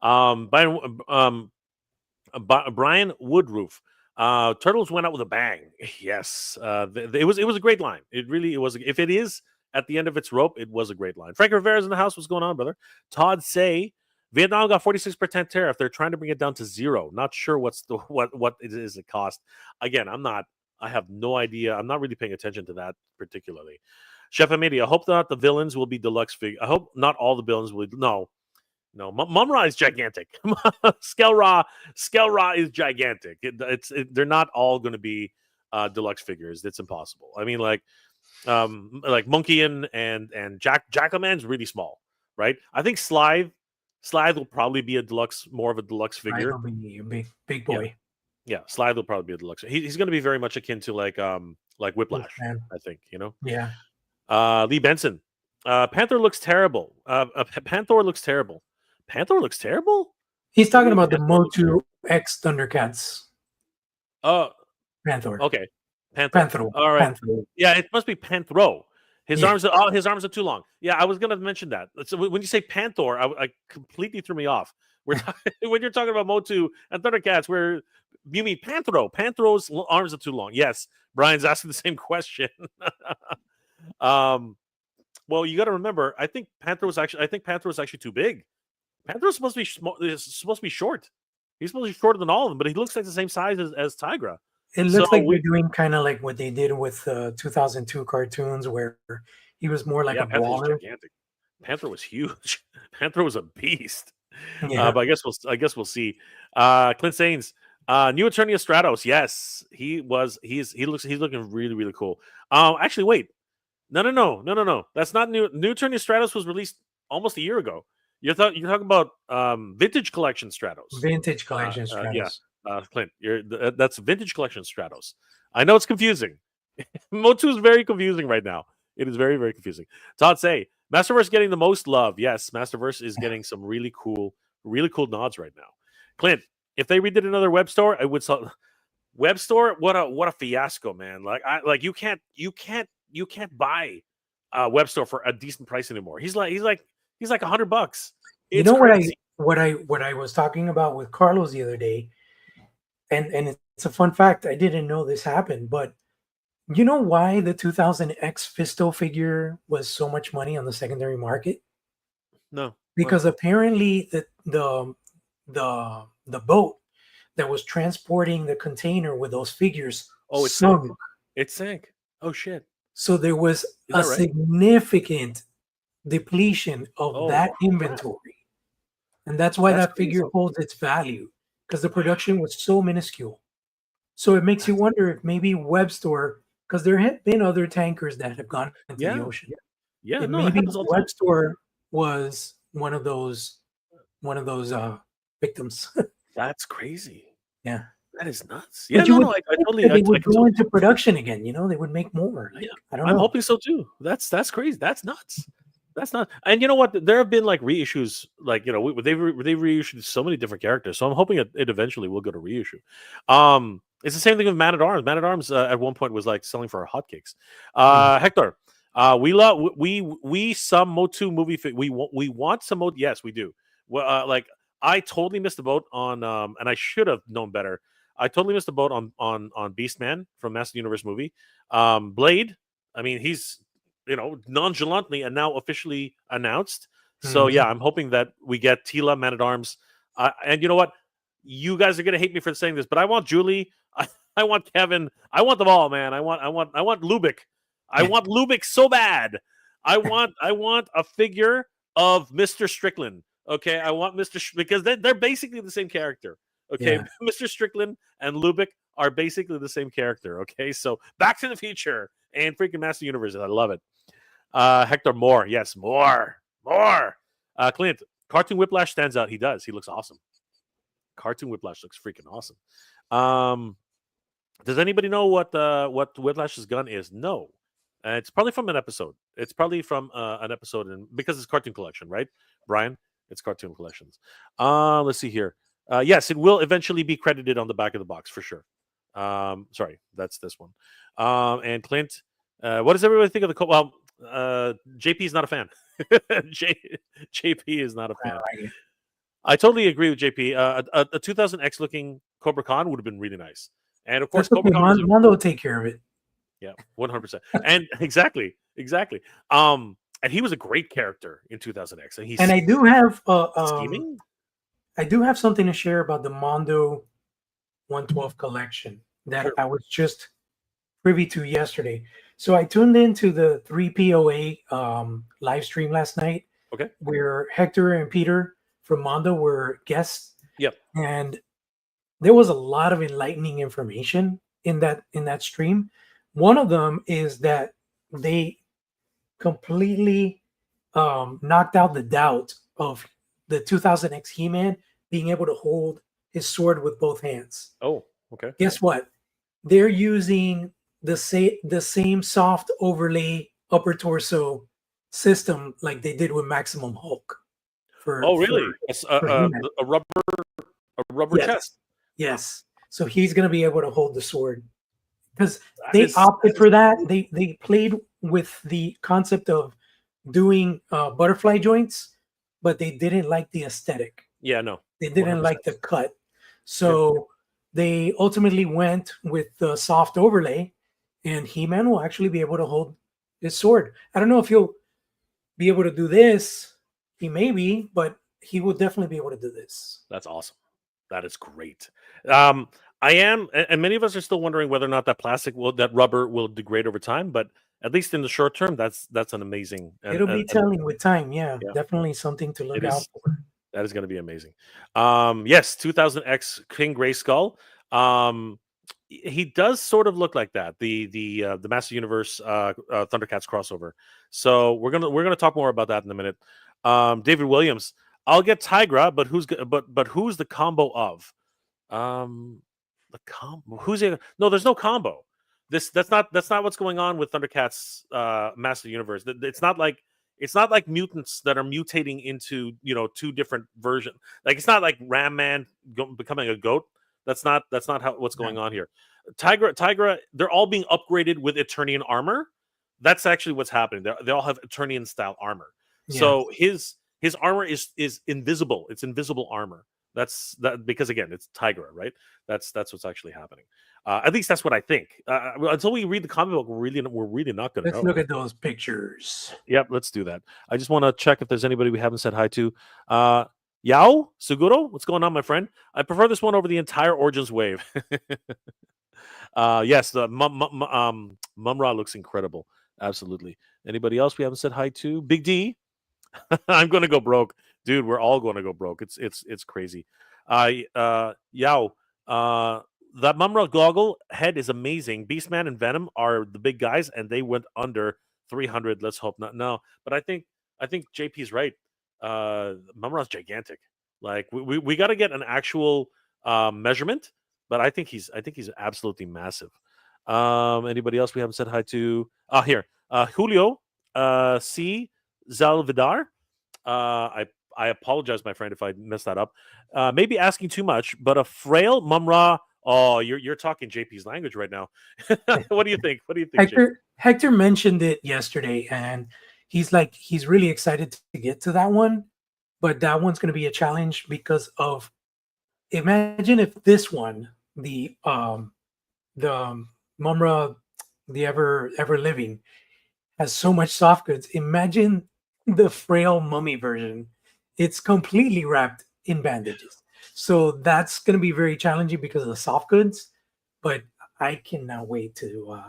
Speaker 1: Brian Woodroof. Turtles went out with a bang. Yes. It was a great line. It was. If it is at the end of its rope, it was a great line. Frank Rivera's in the house. What's going on, brother? Todd say Vietnam got 46% tariff. They're trying to bring it down to 0. Not sure what it is the cost. Again, I have no idea. I'm not really paying attention to that particularly. Chef Amity, I hope not the villains will be deluxe figure. I hope not all the villains will be. No, Mumm-Ra is gigantic. Skeletor is gigantic. They're not all going to be deluxe figures. It's impossible. I mean, like Monkey and Jackalman's really small, right? I think Slithe will probably be more of a deluxe figure.
Speaker 2: Slithe will be a big boy.
Speaker 1: Yeah, Slithe will probably be a deluxe. He's going to be very much akin to like Whiplash, I think.
Speaker 2: Yeah.
Speaker 1: Lee Benson. Panthro looks terrible. Panthro looks terrible. Panthro looks terrible?
Speaker 2: He's talking about the MOTU X Thundercats. Panthro.
Speaker 1: Okay. Panthro. All right. Panthro. Yeah, it must be Panthro. His arms are too long. Yeah, I was going to mention that. So when you say Panthro, I completely threw me off. When you're talking about MOTU and Thundercats, where you mean Panthro. Panthro's arms are too long. Yes, Brian's asking the same question. Well, you got to remember, I think Panthro is actually too big. Panthro's supposed to be short. He's supposed to be shorter than all of them, but he looks like the same size as Tygra.
Speaker 2: It
Speaker 1: So
Speaker 2: looks like they're doing kind of like what they did with 2002 cartoons, where he was more like a
Speaker 1: Panther was
Speaker 2: brawler.
Speaker 1: gigantic. Panther was huge. Panther was a beast.
Speaker 2: Yeah.
Speaker 1: But I guess we'll see. Clint Sains, new attorney of Stratos. Yes, he's looking really, really cool. Actually, wait. No. That's not new. New attorney of Stratos was released almost a year ago. You're talking about vintage collection Stratos.
Speaker 2: Vintage collection
Speaker 1: Yeah,
Speaker 2: Stratos.
Speaker 1: Clint, that's vintage collection Stratos. I know it's confusing. MOTU is very confusing right now. It is very, very confusing. Todd say Masterverse getting the most love. Yes, Masterverse is getting some really cool nods right now. Clint, if they redid another web store, I would sell web store. What a fiasco, man! Like you can't buy a web store for a decent price anymore. He's like $100.
Speaker 2: You
Speaker 1: It's
Speaker 2: know
Speaker 1: crazy.
Speaker 2: what I was talking about with Carlos the other day, and it's a fun fact. I didn't know this happened, but you know why the 2000X Fisto figure was so much money on the secondary market?
Speaker 1: No,
Speaker 2: Because apparently the boat that was transporting the container with those figures
Speaker 1: it
Speaker 2: sunk.
Speaker 1: It sank. Oh shit!
Speaker 2: So there was
Speaker 1: Is
Speaker 2: a
Speaker 1: that right?
Speaker 2: significant depletion of that inventory. And that's why that figure holds its value, because the production was so minuscule. So it makes you wonder if maybe web store, because there have been other tankers that have gone into the ocean.
Speaker 1: Yeah,
Speaker 2: If
Speaker 1: no, it
Speaker 2: maybe
Speaker 1: happens all the time.
Speaker 2: web store was one of those victims.
Speaker 1: That's crazy.
Speaker 2: Yeah.
Speaker 1: That is nuts. Yeah,
Speaker 2: But you would
Speaker 1: I
Speaker 2: think
Speaker 1: totally.
Speaker 2: that they
Speaker 1: I
Speaker 2: would
Speaker 1: can
Speaker 2: go
Speaker 1: totally.
Speaker 2: into production again. They would make more. Like,
Speaker 1: Yeah,
Speaker 2: I don't
Speaker 1: I'm
Speaker 2: know.
Speaker 1: hoping so too. That's crazy. That's nuts. That's not. And you know what? There have been like reissues. Like they've reissued so many different characters. So I'm hoping it eventually will go to reissue. It's the same thing with Man at Arms. Man at Arms at one point was like selling for hotcakes. Hector, we some MOTU movie. We want some MOTU. Yes, we do. Well, like I totally missed the boat on. And I should have known better. I totally missed the boat on Beastman from Master Universe movie. Blade. I mean, he's nonchalantly and now officially announced. So yeah, I'm hoping that we get Tila, Man at Arms, and you know what? You guys are gonna hate me for saying this, but I want Julie. I want Kevin. I want them all, man. I want Lubick. I want Lubick so bad. I want a figure of Mr. Strickland. Okay, I want because they're basically the same character. Okay, Mr. Strickland and Lubick are basically the same character. Okay, so Back to the Future and freaking Master Universe. I love it. Hector Moore. Yes, more. Clint, Cartoon Whiplash stands out. He does. He looks awesome. Cartoon Whiplash looks freaking awesome. Does anybody know what Whiplash's gun is? No. It's probably from an episode. It's probably from an episode, because it's Cartoon Collection, right, Brian? It's Cartoon Collections. Let's see here. Yes, it will eventually be credited on the back of the box for sure. Sorry, that's this one. And Clint, what does everybody think of the? Well, JP is not a fan. JP is not a fan. I totally agree with JP. A 2000X looking Kobra Khan would have been really nice, and of course, Kobra Khan
Speaker 2: Mondo will take care of it.
Speaker 1: Yeah, 100%. And exactly. And he was a great character in 2000X,
Speaker 2: and I do have
Speaker 1: scheming.
Speaker 2: I do have something to share about the Mondo 112 collection that I was just privy to yesterday. So I tuned into the 3POA live stream last night.
Speaker 1: Okay.
Speaker 2: Where Hector and Peter from Mondo were guests.
Speaker 1: Yep.
Speaker 2: And there was a lot of enlightening information in that stream. One of them is that they completely knocked out the doubt of the 2000X He-Man being able to hold his sword with both hands.
Speaker 1: Oh, okay.
Speaker 2: Guess what? They're using the same soft overlay upper torso system like they did with Maximum Hulk.
Speaker 1: Really? A rubber chest.
Speaker 2: Yes. So he's going to be able to hold the sword because they opted for that. They played with the concept of doing butterfly joints, but they didn't like the aesthetic.
Speaker 1: Yeah, no.
Speaker 2: They didn't 100%. Like the cut. So they ultimately went with the soft overlay, and He-Man will actually be able to hold his sword. I don't know if he'll be able to do this. He may be, but he will definitely be able to do this.
Speaker 1: That's awesome. That is great. I am, and many of us are still wondering whether or not that rubber will degrade over time. But at least in the short term, that's an amazing.
Speaker 2: It'll be telling with time. Yeah,
Speaker 1: yeah,
Speaker 2: definitely something to look
Speaker 1: it
Speaker 2: out
Speaker 1: is.
Speaker 2: for.
Speaker 1: That is going to be amazing. Yes, 2000X King Gray Skull. He does sort of look like that. The Master Universe Thundercats crossover. So we're gonna talk more about that in a minute. David Williams. I'll get Tygra, but who's the combo of? The combo. Who's it? No, there's no combo. That's not what's going on with Thundercats Master Universe. It's not like mutants that are mutating into two different versions. Like it's not like Ram Man becoming a goat. That's not what's going on here. Tygra, they're all being upgraded with Eternian armor. That's actually what's happening. They all have Eternian style armor. Yeah. So his armor is invisible. It's invisible armor. That's because again, it's Tygra, right? That's what's actually happening. At least that's what I think. Until we read the comic book, we're really not going to know.
Speaker 2: Let's look at those pictures.
Speaker 1: Yep, let's do that. I just want to check if there's anybody we haven't said hi to. Yao Suguro, what's going on, my friend? I prefer this one over the entire Origins wave. Yes, the Mumm-Ra looks incredible. Absolutely. Anybody else we haven't said hi to? Big D. I'm going to go broke. Dude, we're all going to go broke. It's crazy. Yao, that Mumm-Ra goggle head is amazing. Beastman and Venom are the big guys, and they went under 300. Let's hope not. No, but I think JP's right. Mumm-Ra's gigantic. Like we got to get an actual measurement, but I think he's absolutely massive. Anybody else we haven't said hi to? Here, Julio C. Zalvidar. I apologize, my friend, if I messed that up. Maybe asking too much, but a frail Mumm-Ra. Oh, you're talking JP's language right now. What do you think? What do you think,
Speaker 2: Hector mentioned it yesterday, and he's really excited to get to that one, but that one's going to be a challenge because of. Imagine if this one, the Mumm-Ra, the ever living, has so much soft goods. Imagine the frail mummy version. It's completely wrapped in bandages. So that's going to be very challenging because of the soft goods, but I cannot wait to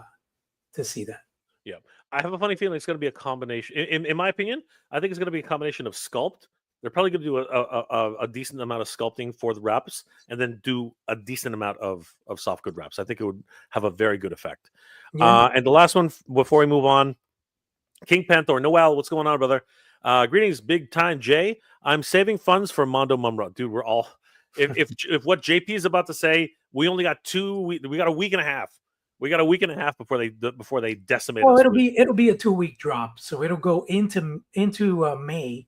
Speaker 2: see that.
Speaker 1: Yeah. I have a funny feeling it's going to be a combination. In my opinion, I think it's going to be a combination of sculpt. They're probably going to do a decent amount of sculpting for the wraps and then do a decent amount of soft good wraps. I think it would have a very good effect. Yeah. And the last one before we move on, King Panthro. Noel, what's going on, brother? Greetings, big time Jay. I'm saving funds for Mondo Mumm-Ra. Dude, we're all if what JP is about to say, we only got we got a week and a half. We got a week and a half before they decimate.
Speaker 2: Well, it'll be a 2-week drop, so it'll go into May,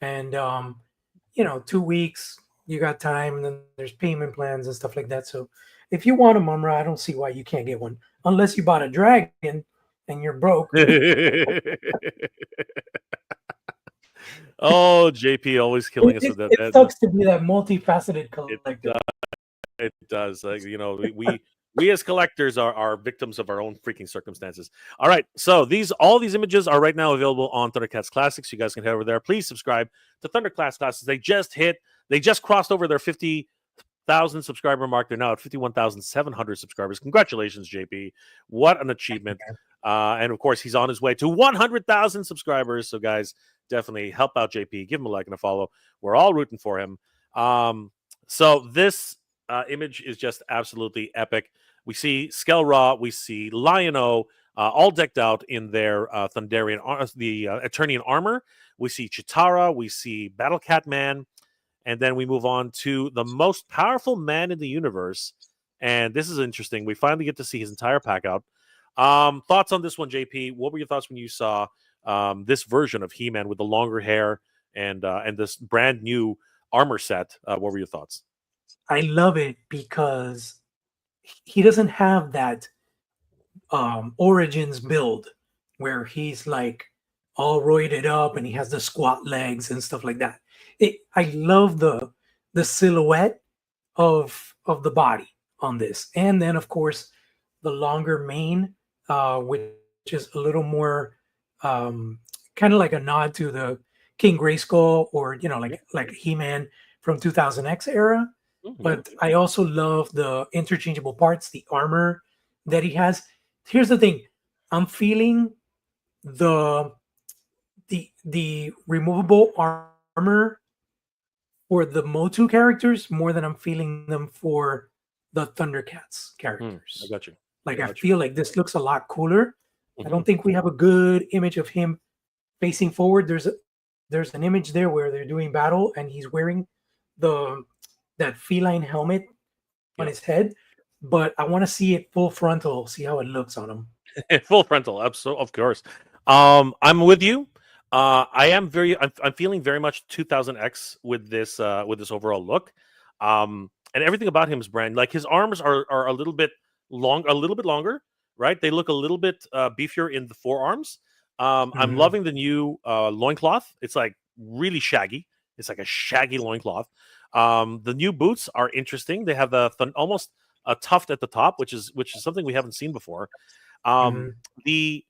Speaker 2: and 2 weeks. You got time, and then there's payment plans and stuff like that. So if you want a Mumm-Ra, I don't see why you can't get one, unless you bought a dragon and you're broke.
Speaker 1: Oh, JP always killing us with that.
Speaker 2: It sucks to be that multifaceted collector.
Speaker 1: It does. Like, we as collectors are victims of our own freaking circumstances. All right. So all these images are right now available on Thundercats Classics. You guys can head over there. Please subscribe to Thundercats Classics. They just crossed over their 50,000 subscriber mark. They're now at 51,700 subscribers. Congratulations, JP. What an achievement. And of course, he's on his way to 100,000 subscribers. So guys, definitely help out JP. Give him a like and a follow. We're all rooting for him. So this image is just absolutely epic. We see Skeletor, we see Lio-O, all decked out in their Thunderian, Eternian armor. We see Cheetara, we see Battle Cat Man, and then we move on to the most powerful man in the universe. And this is interesting. We finally get to see his entire pack out. Thoughts on this one, JP? What were your thoughts when you saw this version of He-Man with the longer hair and this brand new armor set? What were your thoughts?
Speaker 2: I love it because he doesn't have that Origins build where he's like all roided up and he has the squat legs and stuff like that. I love the silhouette of the body on this, and then of course the longer mane, which is a little more kind of like a nod to the King Grayskull, or like He-Man from 2000X era. but I also love the interchangeable parts, the armor that he has. Here's the thing. I'm feeling the removable armor for the MOTU characters more than I'm feeling them for the Thundercats characters.
Speaker 1: I got you.
Speaker 2: Like, I feel like this looks a lot cooler. I don't think we have a good image of him facing forward. There's an image there where they're doing battle and he's wearing that feline helmet on his head, but I want to see it full frontal, see how it looks on him.
Speaker 1: Full frontal, absolutely, of course. I'm with you. I'm feeling very much 2000X with this overall look. And everything about him is brand. Like, his arms are a little bit longer, right? They look a little bit beefier in the forearms. I'm loving the new loincloth. It's like really shaggy. It's like a shaggy loincloth. The new boots are interesting. They have almost a tuft at the top, which is something we haven't seen before. The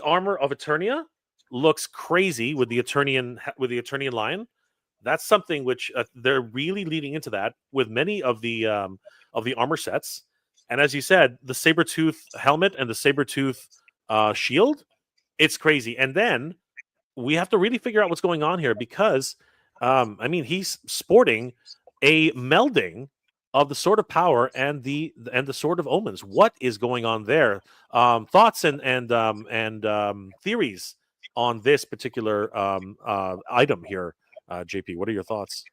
Speaker 1: armor of Eternia looks crazy with the Eternian lion. That's something which they're really leading into that with many of the armor sets. And as you said, the Sabretooth helmet and the Sabretooth shield, it's crazy. And then we have to really figure out what's going on here because, he's sporting a melding of the Sword of Power and the Sword of Omens. What is going on there? Thoughts and theories on this particular item here, JP. What are your thoughts?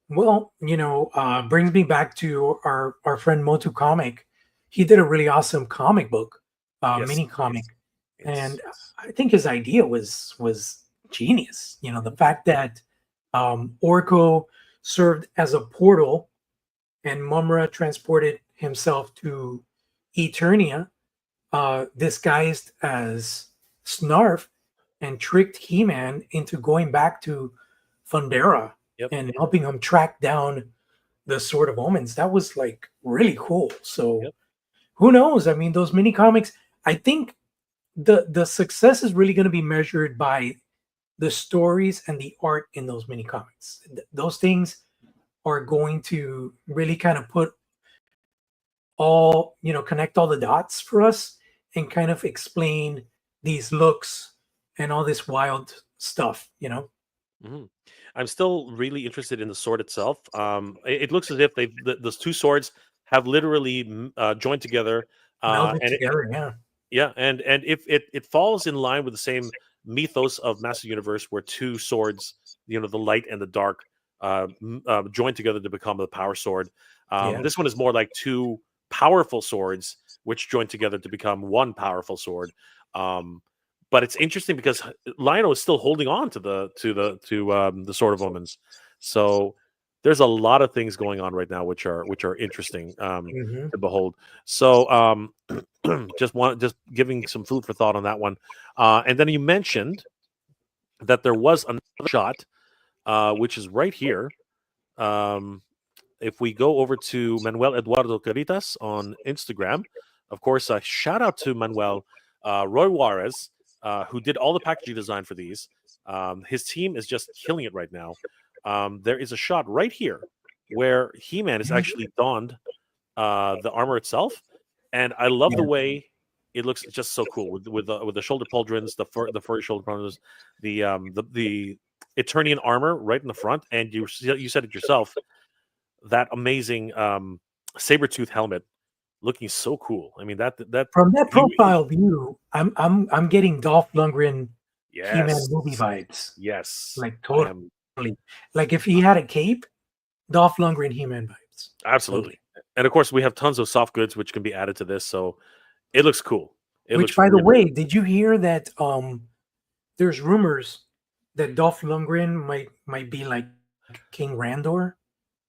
Speaker 2: Well, brings me back to our friend Motu Comic. He did a really awesome comic book, mini comic, and I think his idea was genius. The fact that Orko served as a portal and Mumm-Ra transported himself to Eternia, disguised as Snarf, and tricked He-Man into going back to Thundera and helping him track down the Sword of Omens. That was like really cool. So who knows? I mean, those mini comics, I think the success is really going to be measured by the stories and the art in those mini comics. Those things are going to really kind of connect all the dots for us and kind of explain these looks and all this wild stuff,
Speaker 1: I'm still really interested in the sword itself. It looks as if those two swords have literally joined together.
Speaker 2: Melded together,
Speaker 1: and if it falls in line with the same mythos of Master Universe, where two swords, the light and the dark, join together to become the power sword. This one is more like two powerful swords which join together to become one powerful sword. But it's interesting because Lio is still holding on to the Sword of Omens. So there's a lot of things going on right now which are interesting to behold. So just giving some food for thought on that one. And then you mentioned that there was another shot, which is right here. If we go over to Manuel Eduardo Caritas on Instagram, of course, shout out to Manuel. Roy Juarez, who did all the packaging design for these. His team is just killing it right now. There is a shot right here where He-Man is actually donned the armor itself, and I love the way it looks. Just so cool with the shoulder pauldrons, the furry shoulder pauldrons, the Eternian armor right in the front, and you said it yourself, that amazing Sabretooth helmet. Looking so cool. I mean, that
Speaker 2: from that profile view, I'm getting Dolph Lundgren He-Man movie vibes.
Speaker 1: Yes,
Speaker 2: like totally. Like if he had a cape, Dolph Lundgren He-Man vibes.
Speaker 1: Absolutely. Totally. And of course, we have tons of soft goods which can be added to this, so it looks cool.
Speaker 2: Which, by the way, did you hear that? There's rumors that Dolph Lundgren might be like King Randor.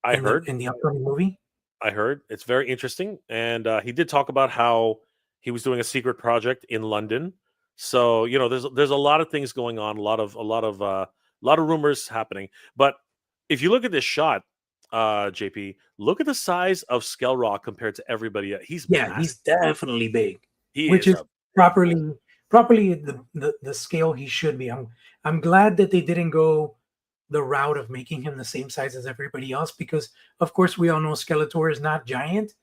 Speaker 1: I heard
Speaker 2: in the upcoming movie.
Speaker 1: I heard it's very interesting, and he did talk about how he was doing a secret project in London. So there's a lot of things going on, a lot of rumors happening. But if you look at this shot, JP, look at the size of Skeletor compared to everybody. He's
Speaker 2: definitely big.
Speaker 1: Which
Speaker 2: is properly the scale he should be. I'm glad that they didn't go the route of making him the same size as everybody else, because of course we all know Skeletor is not giant,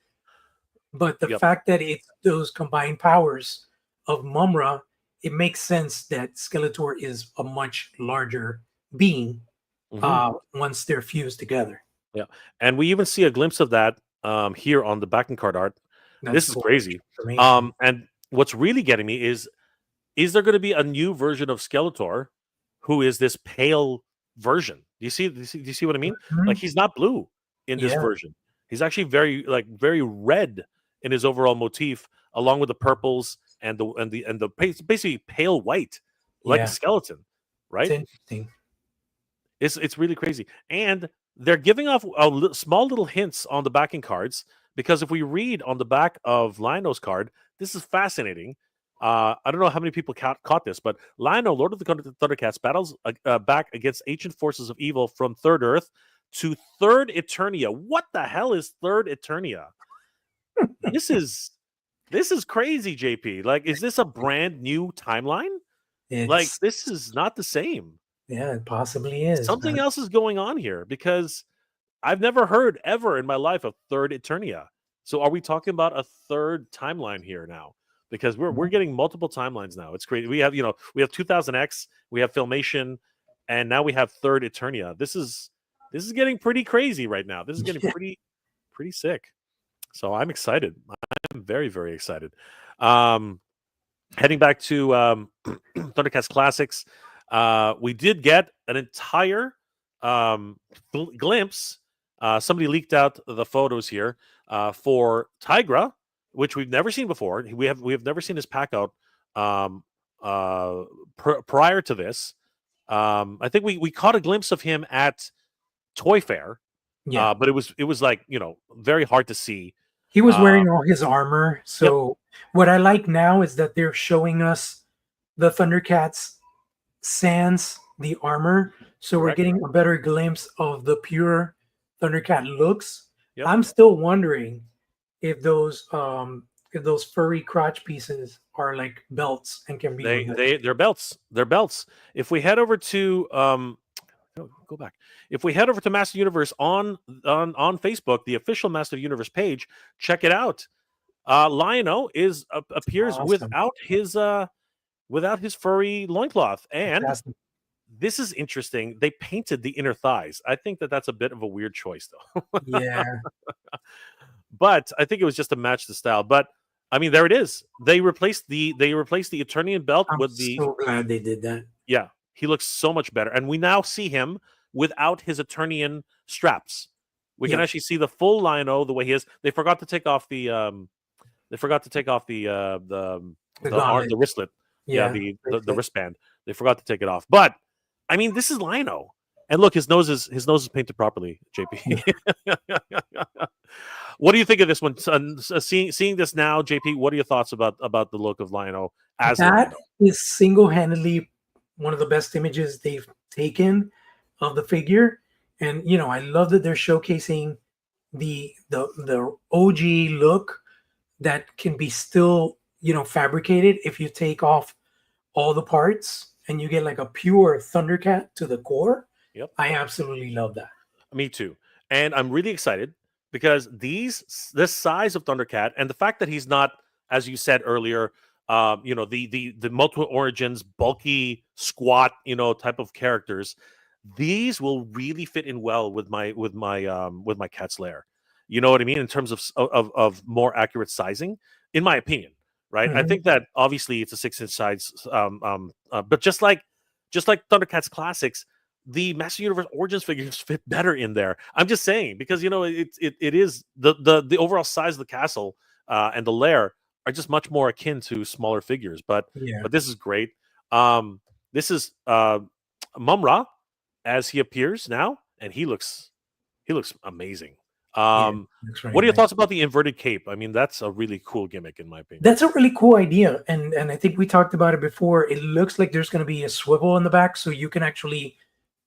Speaker 2: but the fact that it's those combined powers of Mumm-Ra, it makes sense that Skeletor is a much larger being once they're fused together.
Speaker 1: Yeah, and we even see a glimpse of that here on the backing card art. This is crazy. And what's really getting me is there going to be a new version of Skeletor who is this pale version? Do you see what I mean? Like, he's not blue in this version. He's actually very red in his overall motif, along with the purples and the basically pale white, like a skeleton, right?
Speaker 2: It's interesting.
Speaker 1: It's really crazy. And they're giving off small little hints on the backing cards, because if we read on the back of Lio-O's card, this is fascinating. I don't know how many people caught this, but Lio-O, Lord of the Thundercats, battles back against ancient forces of evil from Third Earth to Third Eternia. What the hell is Third Eternia? This is crazy, JP. Like, is this a brand new timeline? Like, this is not the same.
Speaker 2: Yeah, it possibly is.
Speaker 1: Something else is going on here, because I've never heard ever in my life of Third Eternia. So are we talking about a third timeline here now? Because we're getting multiple timelines now. It's crazy. We have 2000X, we have Filmation, and now we have Third Eternia. This is getting pretty crazy right now. This is getting pretty sick. So I'm excited. I'm very, very excited. Heading back to Thundercats Classics, we did get an entire glimpse. Somebody leaked out the photos here for Tygra, which we've never seen before. We have never seen his pack out prior to this. I think we caught a glimpse of him at Toy Fair, but it was like, very hard to see.
Speaker 2: He was wearing all his armor. So what I like now is that they're showing us the Thundercats sans the armor, so we're getting a better glimpse of the pure Thundercat looks. I'm still wondering if those furry crotch pieces are like belts and can be
Speaker 1: they're belts. They're belts. If we head over to go back. If we head over to Master Universe on Facebook, the official Master Universe page, check it out. Lio-O appears awesome. without his furry loincloth, and this is interesting. They painted the inner thighs. I think that's a bit of a weird choice, though. But I think it was just to match the style. But I mean, there it is. They replaced the Eternian belt with the.
Speaker 2: I'm so glad they did that.
Speaker 1: Yeah, he looks so much better, and we now see him without his Eternian straps. We can actually see the full Lio-O the way he is. They forgot to take off the the wristlet. The wristband. They forgot to take it off. But I mean, this is Lio-O. And look, his nose is painted properly, JP. What do you think of this one? Seeing this now, JP, what are your thoughts about the look of Lio-O as
Speaker 2: that is single-handedly one of the best images they've taken of the figure. And I love that they're showcasing the OG look that can be still fabricated if you take off all the parts and you get like a pure Thundercat to the core. I absolutely love that.
Speaker 1: Me too. And I'm really excited because this size of Thundercat and the fact that he's not, as you said earlier, the multiple origins, bulky, squat, type of characters, these will really fit in well with my cat's lair. You know what I mean? In terms of more accurate sizing, in my opinion, right? I think that obviously it's a 6-inch size, but just like Thundercats Classics, the Master Universe Origins figures fit better in there. I'm just saying, because it is the overall size of the castle and the lair are just much more akin to smaller figures. But this is great. This is Mumm-Ra as he appears now, and he looks amazing. What are your thoughts about the inverted cape? I mean, that's a really cool gimmick, in my opinion.
Speaker 2: That's a really cool idea, and I think we talked about it before. It looks like there's going to be a swivel in the back, so you can actually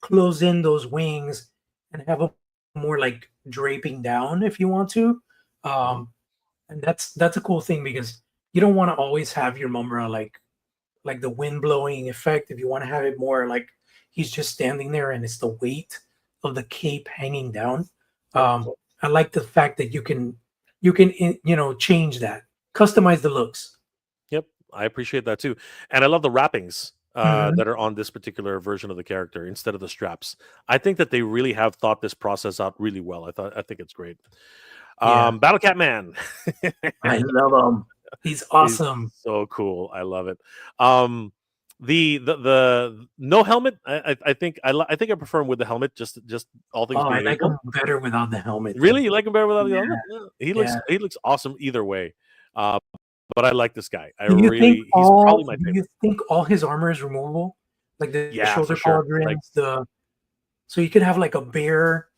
Speaker 2: close in those wings and have a more like draping down if you want to. And that's a cool thing, because you don't want to always have your Mumm-Ra like like the wind blowing effect. If you want to have it more like he's just standing there and it's the weight of the cape hanging down. I like the fact that you can change that, customize the looks.
Speaker 1: Yep, I appreciate that too, and I love the wrappings
Speaker 2: Mhm.
Speaker 1: that are on this particular version of the character instead of the straps. I think that they really have thought this process out really well. I think it's great.
Speaker 2: Yeah,
Speaker 1: Battle Cat Man.
Speaker 2: I love him. He's
Speaker 1: He's
Speaker 2: awesome.
Speaker 1: so cool. I love it. The no helmet. I think I prefer him with the helmet. Just all things
Speaker 2: Oh, I
Speaker 1: being
Speaker 2: like
Speaker 1: equal.
Speaker 2: him better without the helmet
Speaker 1: Really,
Speaker 2: too.
Speaker 1: you like him better without the
Speaker 2: Yeah,
Speaker 1: helmet? Yeah,
Speaker 2: yeah.
Speaker 1: he looks awesome either way. Uh, but I like this guy. He's probably my
Speaker 2: Do you
Speaker 1: favorite.
Speaker 2: think all his armor is removable? Like the
Speaker 1: Yeah, for
Speaker 2: shoulder
Speaker 1: sure. Like
Speaker 2: pauldrons, so you could have like a bare,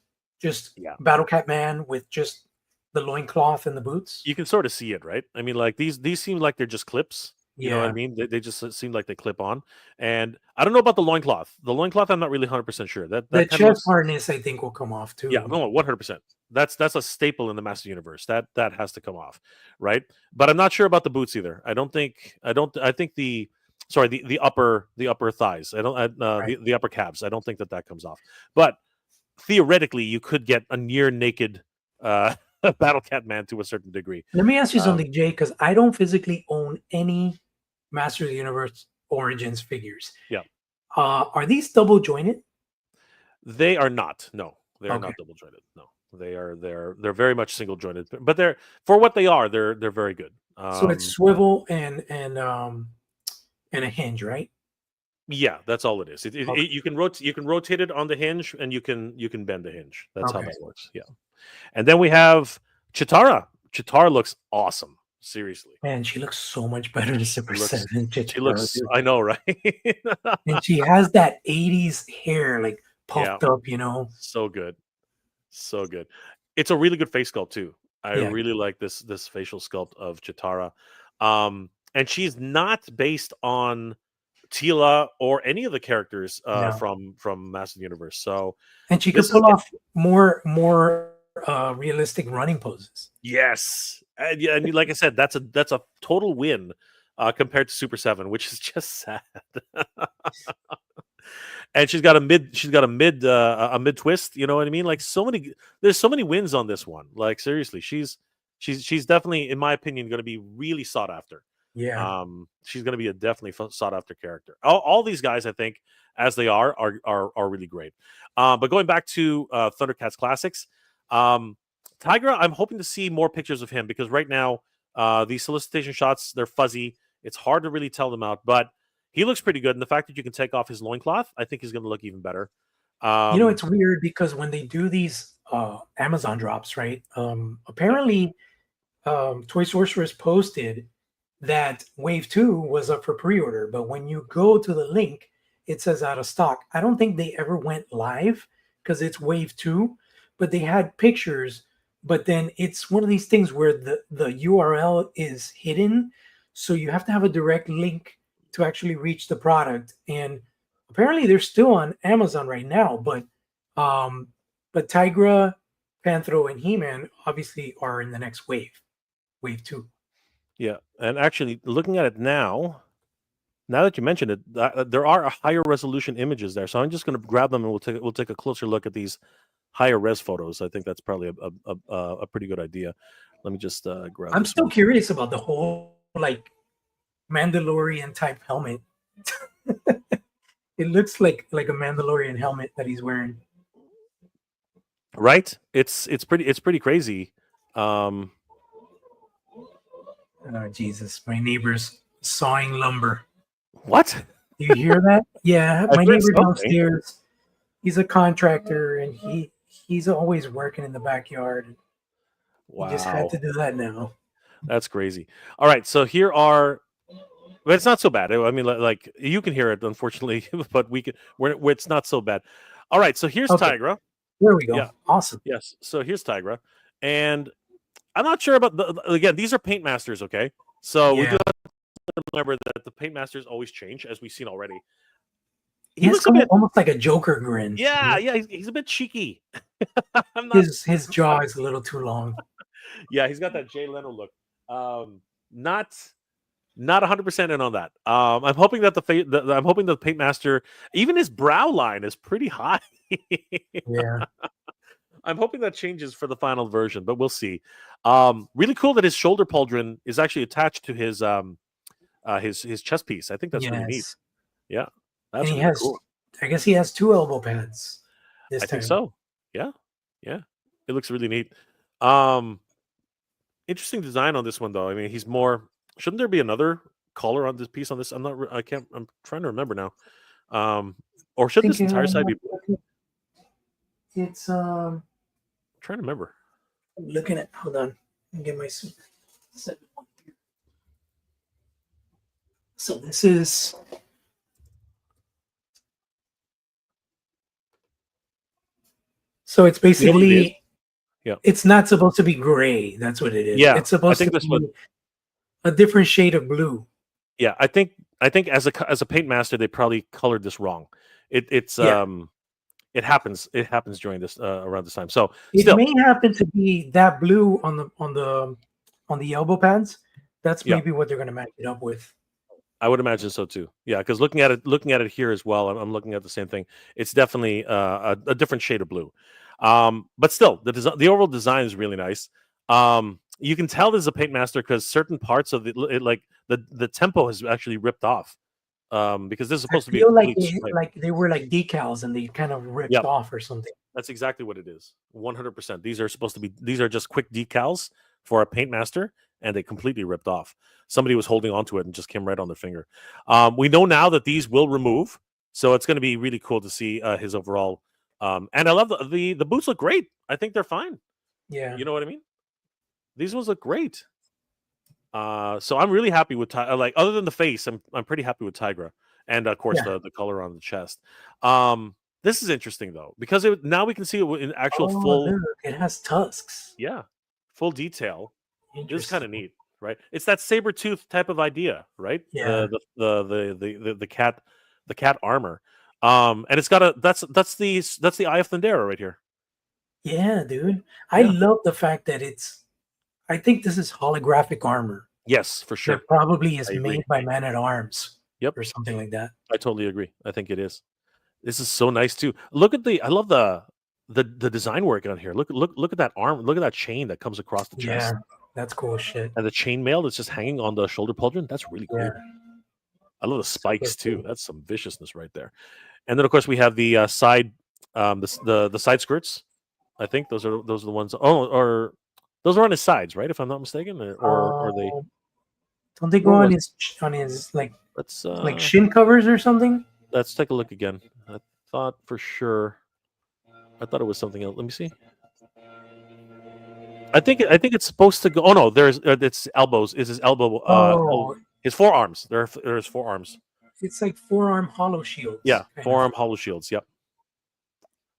Speaker 2: just
Speaker 1: yeah,
Speaker 2: Battle Cat Man with just the loincloth and the boots.
Speaker 1: you can sort of see it, right? I mean, like these seem like they're just clips. You know what I
Speaker 2: Yeah.
Speaker 1: mean? They just seem like they clip on. And I don't know about the loincloth. The loincloth, I'm not really 100% sure.
Speaker 2: The
Speaker 1: That kind of
Speaker 2: chest
Speaker 1: looks.
Speaker 2: harness, I think, will come off
Speaker 1: Yeah,
Speaker 2: too.
Speaker 1: no, 100%. That's a staple in the Master Universe. That has to come off, right? But I'm not sure about the boots either. I think the upper thighs.
Speaker 2: Right.
Speaker 1: The upper calves. I don't think that comes off. But theoretically, you could get a near naked Battle Cat Man to a certain degree.
Speaker 2: Let me ask you
Speaker 1: Um,
Speaker 2: something, Jay, because I don't physically own any Master of the Universe Origins figures.
Speaker 1: yeah,
Speaker 2: Are these double jointed?
Speaker 1: they are not. No, they are
Speaker 2: Okay.
Speaker 1: not double jointed. No, they're very much single jointed. But they're for what they are. They're very good.
Speaker 2: So it's swivel and a hinge, right?
Speaker 1: Yeah, that's all it is.
Speaker 2: Okay.
Speaker 1: You can rotate it on the hinge, and you can bend the hinge. That's how
Speaker 2: Okay.
Speaker 1: that works. Yeah, and then we have Cheetara. Cheetara looks awesome. Seriously,
Speaker 2: Man, she looks so much better than Super
Speaker 1: looks
Speaker 2: 7
Speaker 1: she
Speaker 2: Cheetara,
Speaker 1: looks.
Speaker 2: dude.
Speaker 1: I know, right?
Speaker 2: And she has that 80s hair, like
Speaker 1: Yeah,
Speaker 2: puffed up, you know?
Speaker 1: so good, so good. It's a really good face sculpt too. I
Speaker 2: Yeah.
Speaker 1: really like this facial sculpt of Cheetara, and she's not based on Tila or any of the characters
Speaker 2: No.
Speaker 1: from Master Universe. So
Speaker 2: And she could
Speaker 1: this is
Speaker 2: pull off more realistic running poses.
Speaker 1: yes, and yeah, and like I said, that's a total win compared to Super 7, which is just sad. And she's got a mid twist. You know what I mean? Like there's so many wins on this one. Like seriously, she's definitely, in my opinion, going to be really sought after.
Speaker 2: Yeah.
Speaker 1: She's going to be a definitely sought after character. All these guys, I think, as they are really great. But going back to Thundercats Classics, Tygra, I'm hoping to see more pictures of him because right now these solicitation shots, they're fuzzy. It's hard to really tell them out, but he looks pretty good. And the fact that you can take off his loincloth, I think he's going to look even better.
Speaker 2: It's weird because when they do these Amazon drops, right?
Speaker 1: Yeah.
Speaker 2: Apparently, Toy Sorceress posted that Wave 2 was up for pre-order, but when you go to the link, it says out of stock. I don't think they ever went live because it's Wave 2, but they had pictures, but then it's one of these things where the URL is hidden, so you have to have a direct link to actually reach the product. And apparently they're still on Amazon right now, um but Tygra, Panthro, and He-Man obviously are in the next wave 2.
Speaker 1: Yeah. And actually, looking at it now that you mentioned it, there are higher resolution images there. So I'm just going to grab them and we'll take a closer look at these higher res photos. I think that's probably a pretty good idea. Let me just grab
Speaker 2: I'm
Speaker 1: this
Speaker 2: still
Speaker 1: one.
Speaker 2: curious about the whole like Mandalorian type helmet. It looks like a Mandalorian helmet that he's wearing.
Speaker 1: Right? It's pretty crazy. Um,
Speaker 2: Oh Jesus, my neighbor's sawing lumber.
Speaker 1: what?
Speaker 2: Do you hear that? Yeah,
Speaker 1: I
Speaker 2: my
Speaker 1: heard
Speaker 2: neighbor
Speaker 1: something.
Speaker 2: downstairs. He's a contractor and he's always working in the backyard. He just had to
Speaker 1: Wow,
Speaker 2: do that now.
Speaker 1: that's crazy. All right, so here are. But it's not so bad. I mean, like you can hear it, unfortunately, but it's not so bad. All right, so here's
Speaker 2: Okay,
Speaker 1: Tygra.
Speaker 2: there we go.
Speaker 1: Yeah,
Speaker 2: Awesome.
Speaker 1: yes. So here's Tygra, and I'm not sure about again. These are paint masters, okay? So we do
Speaker 2: Yeah,
Speaker 1: have to remember that the paint masters always change, as we've seen already.
Speaker 2: he
Speaker 1: He
Speaker 2: has
Speaker 1: looks a bit,
Speaker 2: almost like a Joker grin.
Speaker 1: yeah, yeah. He's a bit cheeky. I'm not.
Speaker 2: His jaw is a little too long.
Speaker 1: Yeah, he's got that Jay Leno look. Not. Not 100% in on that. I'm hoping that I'm hoping that the Paint Master, even his brow line is pretty high.
Speaker 2: Yeah.
Speaker 1: I'm hoping that changes for the final version, but we'll see. Really cool that his shoulder pauldron is actually attached to his chest piece. I think that's really neat.
Speaker 2: Yes.
Speaker 1: Yeah,
Speaker 2: And
Speaker 1: that's
Speaker 2: he
Speaker 1: really
Speaker 2: has,
Speaker 1: cool.
Speaker 2: I guess he has 2 elbow pads this
Speaker 1: I
Speaker 2: time.
Speaker 1: think so. Yeah, yeah, it looks really neat. Interesting design on this one, though. I mean, he's more. Shouldn't there be another collar on this piece? On this, I'm not. I can't. I'm trying to remember now. Or should this entire side be blue?
Speaker 2: It's
Speaker 1: I'm trying to remember.
Speaker 2: I'm looking at. Hold on. Let me get my. So this is. So it's basically.
Speaker 1: Yeah.
Speaker 2: It's not supposed to be gray. That's what it is.
Speaker 1: Yeah,
Speaker 2: It's supposed to be a different shade of blue.
Speaker 1: Yeah, I think as a paint master, they probably colored this wrong. It happens during this around this time. So
Speaker 2: it may happen to be that blue on the elbow pads. That's maybe what they're going to match it up with.
Speaker 1: I would imagine so too. Yeah, because looking at it here as well, I'm looking at the same thing. It's definitely a different shade of blue. But still, the overall design is really nice. You can tell this is a paint master because certain parts of it, like the tempo has actually ripped off. Because this is supposed to be
Speaker 2: like they were like decals and they kind of ripped off or something.
Speaker 1: That's exactly what it is. 100%. These are just quick decals for a paint master, and they completely ripped off. Somebody was holding onto it and just came right on their finger. We know now that these will remove, so it's going to be really cool to see his overall. And I love the boots look great. I think they're fine.
Speaker 2: Yeah,
Speaker 1: you know what I mean. These ones look great. So I'm really happy with like other than the face, I'm pretty happy with Tygra, and of course the color on the chest. This is interesting though because now we can see it in actual full.
Speaker 2: Look, it has tusks.
Speaker 1: Yeah, full detail. This is kind of neat, right? It's that saber tooth type of idea, right?
Speaker 2: Yeah.
Speaker 1: The cat armor. And it's got that's the Eye of Thundera right here.
Speaker 2: Yeah, dude. I love the fact that I think this is holographic armor.
Speaker 1: Yes, for sure.
Speaker 2: That probably is made by Man at Arms. Yep. Or something like that.
Speaker 1: I totally agree. I think it is. This is so nice too. Look at I love the design work on here. Look at that arm. Look at that chain that comes across the chest.
Speaker 2: Yeah, that's cool shit.
Speaker 1: And the chainmail that's just hanging on the shoulder pauldron. That's really cool. I love the spikes too. That's some viciousness right there. And then of course we have the side, the side skirts. I think those are the ones. Oh, or those are on his sides, right? If I'm not mistaken, or they
Speaker 2: don't they go on his like shin covers or something?
Speaker 1: Let's take a look again. I thought for sure. I thought it was something else. Let me see. I think it's supposed to go. Oh no, it's elbows. Is his elbow? His forearms. There's forearms.
Speaker 2: It's like forearm hollow shields.
Speaker 1: Yeah, forearm hollow shields. Yep.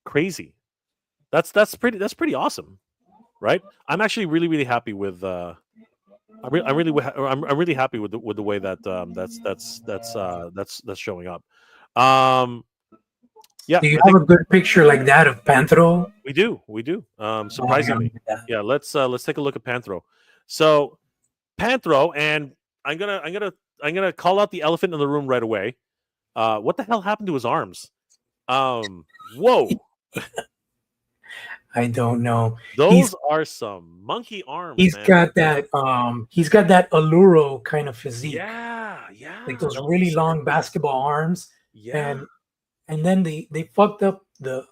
Speaker 1: Crazy. That's pretty awesome, right? I'm actually really happy with. I'm really happy with the way that that's showing up. Yeah.
Speaker 2: Do you have a good picture like that of Panthro?
Speaker 1: We do. Surprisingly, yeah. Let's take a look at Panthro. So, Panthro, and I'm gonna call out the elephant in the room right away. What the hell happened to his arms? Whoa.
Speaker 2: I don't know.
Speaker 1: Those are some monkey arms.
Speaker 2: He's got that Alluro kind of physique.
Speaker 1: Yeah.
Speaker 2: Like those really long basketball arms.
Speaker 1: Yeah.
Speaker 2: And then they fucked up the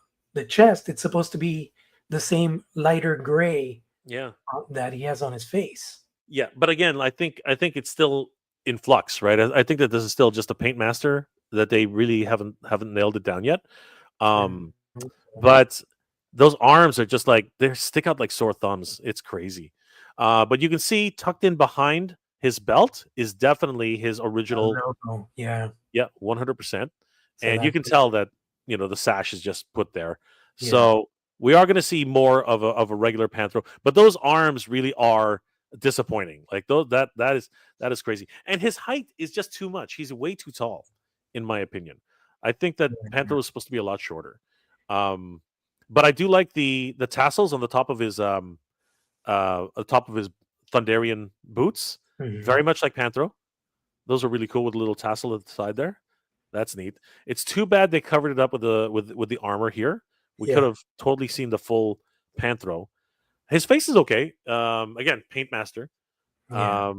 Speaker 2: chest. It's supposed to be the same lighter gray.
Speaker 1: Yeah.
Speaker 2: That he has on his face.
Speaker 1: Yeah, but again, I think it's still in flux, right? I think that this is still just a paint master that they really haven't nailed it down yet. But those arms are just like they stick out like sore thumbs. It's crazy. But you can see tucked in behind his belt is definitely his original.
Speaker 2: Yeah.
Speaker 1: Yeah, 100%. And you can tell that the sash is just put there. Yeah. So we are going to see more of a regular Panthro, but those arms really are disappointing. Like that is crazy. And his height is just too much. He's way too tall, in my opinion. I think that Panthro is supposed to be a lot shorter. But I do like the tassels on the top of his Thunderian boots. Mm-hmm. Very much like Panthro. Those are really cool with a little tassel at the side there. That's neat. It's too bad they covered it up with the armor here. We could
Speaker 2: Yeah.
Speaker 1: have totally seen the full Panthro. His face is okay. Again, Paint Master.
Speaker 2: Yeah.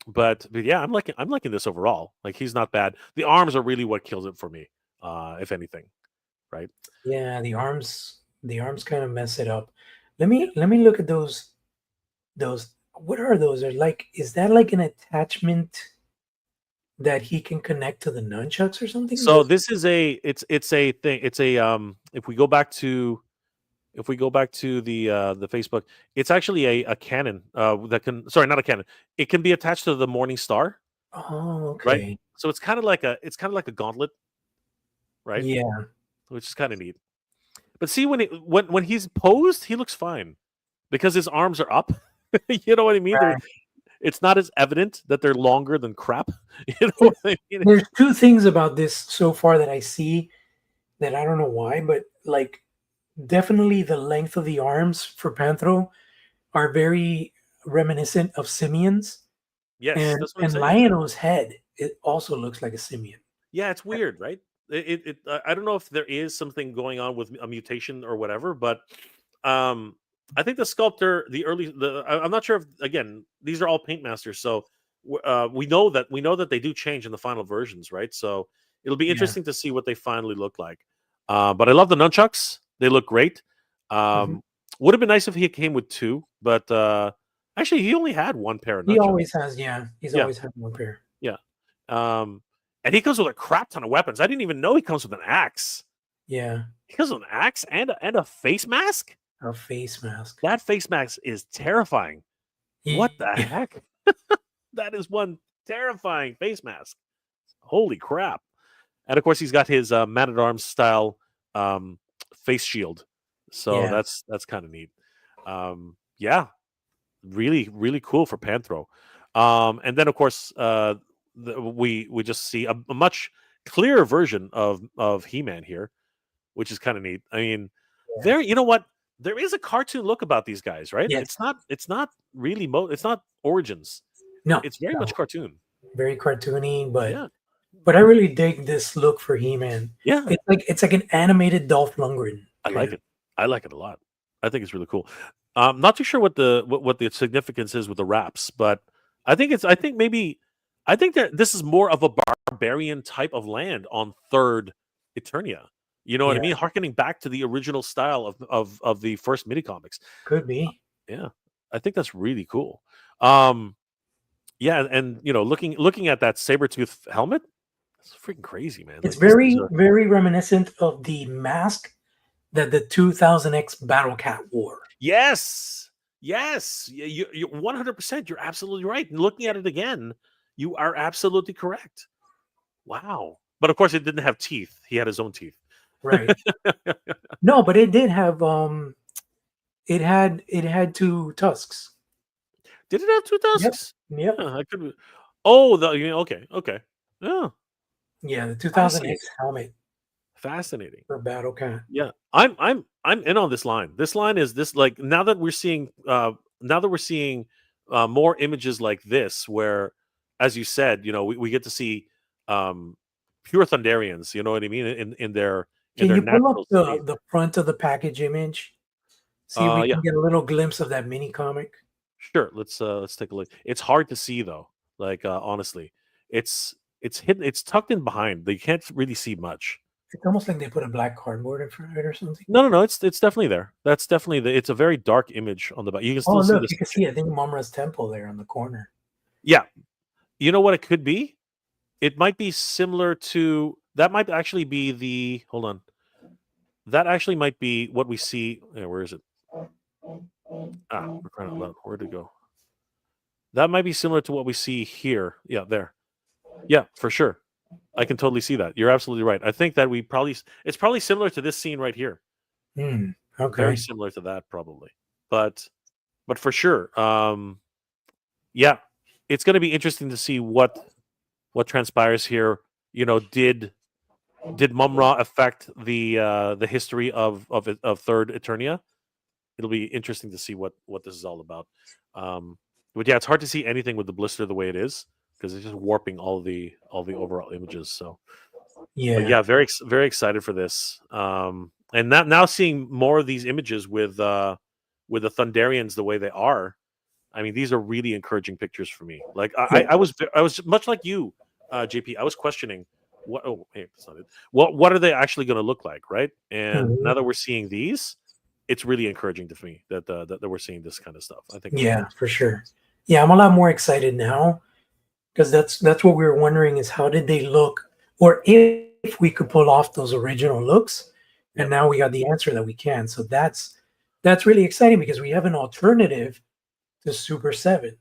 Speaker 1: But yeah, I'm liking this overall. Like, he's not bad. The arms are really what kills it for me, if anything, right?
Speaker 2: Yeah, the arms kind of mess it up. Let me look at those what are those? Are like, is that like an attachment that he can connect to the nunchucks or something?
Speaker 1: So this is it's a thing. It's a if we go back to the Facebook, it's actually a cannon that can, sorry, not a cannon. It can be attached to the Morning Star,
Speaker 2: Oh,
Speaker 1: right?
Speaker 2: okay.
Speaker 1: So it's kind of like a gauntlet, right?
Speaker 2: Yeah.
Speaker 1: Which is kind of neat. But see, when he's posed, he looks fine because his arms are up. You know what I mean?
Speaker 2: Right.
Speaker 1: It's not as evident that they're longer than crap. You know what I mean?
Speaker 2: There's two things about this so far that I see that I don't know why, but like definitely the length of the arms for Panthro are very reminiscent of simians.
Speaker 1: Yes, that's what I'm
Speaker 2: And
Speaker 1: saying.
Speaker 2: Lionel's head, it also looks like a simian.
Speaker 1: Yeah, it's weird, right? I don't know if there is something going on with a mutation or whatever, but I think the sculptor, I'm not sure if, again, these are all paint masters, so we know that they do change in the final versions, right? So it'll be
Speaker 2: Yeah.
Speaker 1: interesting to see what they finally look like. But I love the nunchucks; they look great.
Speaker 2: Mhm.
Speaker 1: Would have been nice if he came with two, but actually, he only had one pair of
Speaker 2: He
Speaker 1: nunchucks.
Speaker 2: always has, yeah. He's
Speaker 1: Yeah.
Speaker 2: always had one pair.
Speaker 1: Yeah. And he comes with a crap ton of weapons. I didn't even know he comes with an axe.
Speaker 2: Yeah.
Speaker 1: He comes with an axe and a face mask.
Speaker 2: A face mask.
Speaker 1: That face mask is terrifying. What the
Speaker 2: Yeah.
Speaker 1: heck? That is one terrifying face mask. Holy crap! And of course, he's got his Man-at-Arms style face shield. So
Speaker 2: Yeah.
Speaker 1: that's kind of neat. Yeah, really, really cool for Panthro. And then of course, we just see a much clearer version of He-Man here, which is kind of neat. I mean,
Speaker 2: Yeah.
Speaker 1: you know what? There is a cartoon look about these guys, right?
Speaker 2: Yes.
Speaker 1: It's not really it's not Origins.
Speaker 2: No.
Speaker 1: It's very much cartoon.
Speaker 2: Very cartoony, but
Speaker 1: Yeah.
Speaker 2: but I really dig this look for He-Man.
Speaker 1: Yeah.
Speaker 2: It's like an animated Dolph Lundgren.
Speaker 1: I like it. I like it a lot. I think it's really cool. Not too sure what the significance is with the wraps, but I think that this is more of a barbarian type of land on Third Eternia. You know what I
Speaker 2: Yeah.
Speaker 1: mean? Harkening back to the original style of the first mini comics.
Speaker 2: Could be.
Speaker 1: Yeah, I think that's really cool. Yeah, and looking at that Sabretooth helmet, it's freaking crazy, man.
Speaker 2: It's
Speaker 1: Like, these things
Speaker 2: very, very reminiscent of the mask that the 2000X Battle Cat wore.
Speaker 1: Yes. You 100%. You're absolutely right. And looking at it again, you are absolutely correct. Wow. But of course, it didn't have teeth. He had his own teeth.
Speaker 2: Right. No, but it did have it had two tusks.
Speaker 1: Did it have two tusks?
Speaker 2: Yep.
Speaker 1: I could. Oh, okay. Oh,
Speaker 2: Yeah, the 2000X helmet
Speaker 1: fascinating.
Speaker 2: for Battle Cat.
Speaker 1: Yeah, I'm in on this line. This line is this, like, now that we're seeing more images like this, where, as you said, we get to see pure Thunderians. You know what I mean? In their
Speaker 2: Can you pull
Speaker 1: natural
Speaker 2: up
Speaker 1: state.
Speaker 2: the front of the package image? See if we can get a little glimpse of that mini comic.
Speaker 1: Sure. Let's take a look. It's hard to see though. Like, honestly, it's hidden. It's tucked in behind. You can't really see much.
Speaker 2: It's almost like they put a black cardboard in front of it or something.
Speaker 1: No. It's definitely there. That's definitely it's a very dark image on the back. You can still see
Speaker 2: look,
Speaker 1: this.
Speaker 2: you can see, I think, Mumm-Ra's temple there on the corner.
Speaker 1: Yeah. You know what it could be? It might be similar to that. Might actually be the. Hold on. That actually might be what we see. Where is it? We're crying out loud. Where'd it go? That might be similar to what we see here. Yeah, there. Yeah, for sure. I can totally see that. You're absolutely right. I think that it's probably similar to this scene right here.
Speaker 2: Okay.
Speaker 1: Very similar to that, probably. But for sure. Yeah, it's going to be interesting to see what transpires here. Did Mumm-Ra affect the history of Third Eternia? It'll be interesting to see what this is all about. But yeah, it's hard to see anything with the blister the way it is. because it's just warping all the overall images. So
Speaker 2: Yeah.
Speaker 1: but yeah, very excited for this. And now seeing more of these images with the Thunderians the way they are. I mean, these are really encouraging pictures for me. Like I was much like you, JP. I was questioning what. Oh, hey, that's not it. What are they actually going to look like, right? And now that we're seeing these, it's really encouraging to me that that we're seeing this kind of stuff. I think.
Speaker 2: Yeah, for sure. Yeah, I'm a lot more excited now because that's what we were wondering is how did they look, or if we could pull off those original looks, and now we got the answer that we can. So that's really exciting because we have an alternative to Super 7,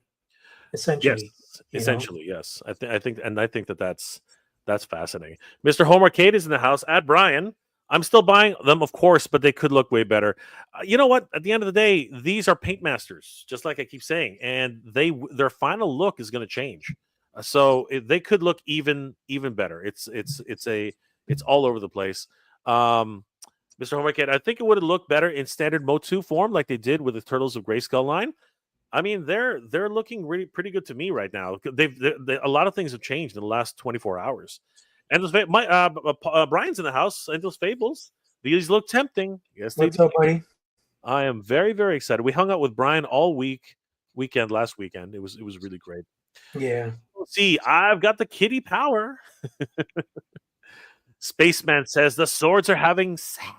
Speaker 2: essentially.
Speaker 1: Yes, essentially, yes. I think that's fascinating. Mr. Home Arcade is in the house. At Brian, I'm still buying them, of course, but they could look way better. You know what? At the end of the day, these are paint masters, just like I keep saying, and their final look is going to change. So they could look even better. It's all over the place. Mr. Home Arcade, I think it would have looked better in standard MOTU form, like they did with the Turtles of Grayskull line. I mean, they're looking really pretty good to me right now. A lot of things have changed in the last 24 hours. And Brian's in the house. And those Fables, these look tempting. Yes, they
Speaker 2: What's up, buddy?
Speaker 1: I am very, very excited. We hung out with Brian all last weekend. It was really great.
Speaker 2: Yeah.
Speaker 1: See, I've got the kitty power. Spaceman says the swords are having sex.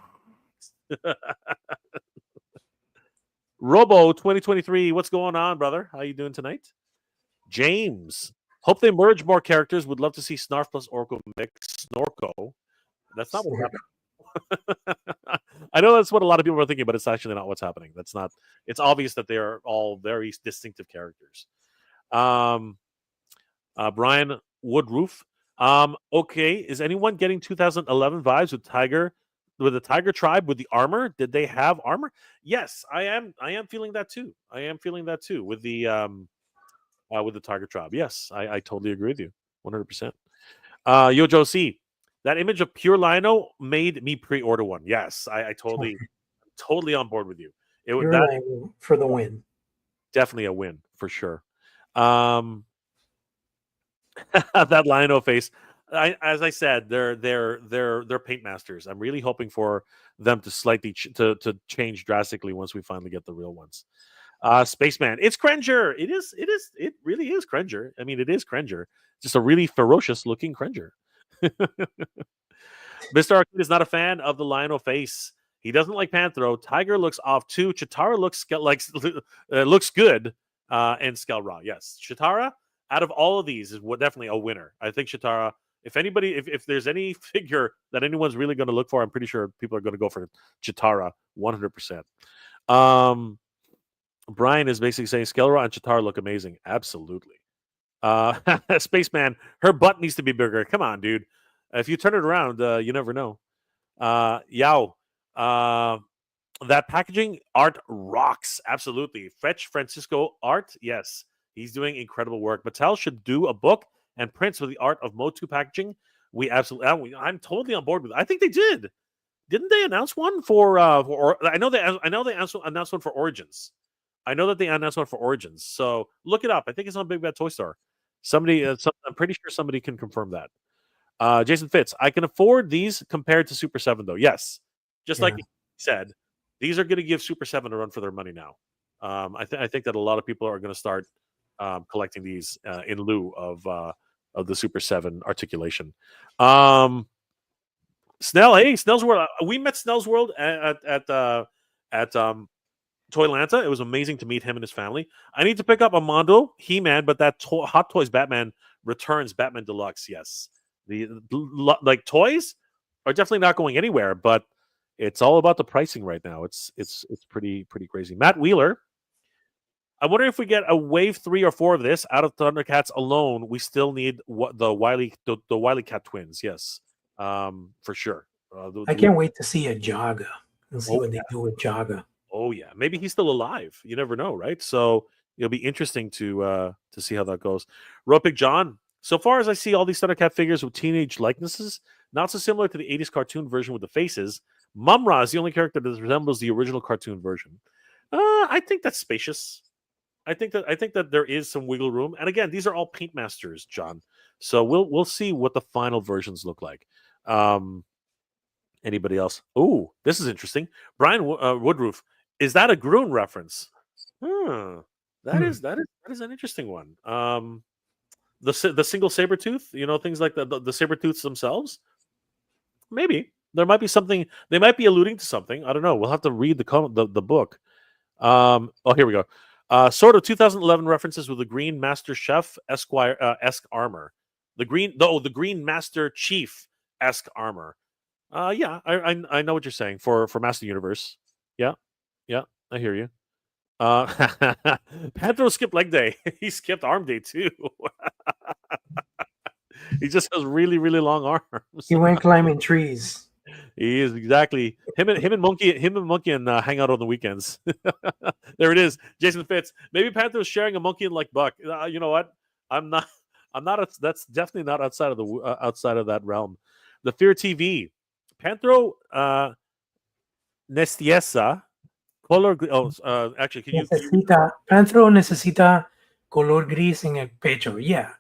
Speaker 1: Robo 2023, what's going on, brother? How you doing tonight? James, hope they merge more characters. Would love to see Snarf plus Orko mix Snorko. That's not what happened. I know that's what a lot of people are thinking, but it's actually not what's happening. That's not. It's obvious that they are all very distinctive characters. Brian Woodroof. Okay, is anyone getting 2011 vibes with the Tygra tribe with the armor? Did they have armor? Yes, I am feeling that too. I am feeling that too with the Tygra tribe. Yes, I totally agree with you. 100%. Yojo C, that image of pure Lino made me pre-order one. Yes, I totally on board with you.
Speaker 2: Pure Lino for the win.
Speaker 1: Definitely a win for sure. That Lino face. As I said, they're paint masters. I'm really hoping for them to slightly to change drastically once we finally get the real ones. Spaceman, it's Krenger. It really is Krenger. I mean, it is Krenger. Just a really ferocious looking Krenger. Mr. Arcade is not a fan of the Lino face. He doesn't like Panthro. Tygra looks off too. Cheetara looks good. And Skeletor, yes. Cheetara, out of all of these, is definitely a winner. I think Cheetara. If anybody, if there's any figure that anyone's really going to look for, I'm pretty sure people are going to go for Cheetara 100%. Brian is basically saying Skeletor and Cheetara look amazing. Absolutely. Spaceman, her butt needs to be bigger. Come on, dude. If you turn it around, you never know. Yao. That packaging art rocks. Absolutely. Fetch Francisco art. Yes. He's doing incredible work. Mattel should do a book and prints with the art of MOTU packaging. I'm totally on board with it. I think they did. Didn't they announce one for I know they announced one for Origins. I know that they announced one for Origins. So look it up. I think it's on Big Bad Toy Store. Somebody, I'm pretty sure somebody can confirm that. Jason Fitz, I can afford these compared to Super 7 though. Yes, just like you said, these are going to give Super 7 a run for their money now. I think that a lot of people are going to start collecting these in lieu of the Super 7 articulation. Snell, hey, Snell's World. We met Snell's World at Toyanta. It was amazing to meet him and his family. I need to pick up a Mondo He-Man, but that Hot Toys Batman Returns Batman Deluxe. Yes, the toys are definitely not going anywhere, but it's all about the pricing right now. It's pretty crazy. Matt Wheeler, I wonder if we get a wave 3 or 4 of this out of Thundercats alone. We still need the Wily Cat twins. Yes, for sure.
Speaker 2: I can't wait to see a Jaga and see what they do with Jaga.
Speaker 1: Oh yeah, maybe he's still alive. You never know, right? So it'll be interesting to see how that goes. Ropic John. So far as I see all these Thundercat figures with teenage likenesses, not so similar to the 80s cartoon version with the faces. Mumm-Ra is the only character that resembles the original cartoon version. I think that's spacious. I think that there is some wiggle room. And again, these are all paint masters, John. So we'll see what the final versions look like. Anybody else? Oh, this is interesting. Brian Woodroof, is that a Groon reference? That is an interesting one. The single saber tooth, things like the saber tooths themselves. Maybe there might be something. They might be alluding to something. I don't know. We'll have to read the book. Oh, here we go. Sort of 2011 references with the Green Master Chef Esquire esque armor. The Green Master Chief esque armor. Yeah, I know what you're saying for Master Universe. Yeah, I hear you. Panthro skipped leg day. He skipped arm day too. He just has really, really long arms.
Speaker 2: He went climbing trees.
Speaker 1: He is exactly him and Monkey and hang out on the weekends. There it is, Jason Fitz. Maybe Panthro is sharing a monkey and like buck. You know what? I'm not. That's definitely not outside of that realm. The Fear TV, Panthro Nestiesa. Color. Actually, can you?
Speaker 2: Panthro necesita color gris en el pecho. Yeah,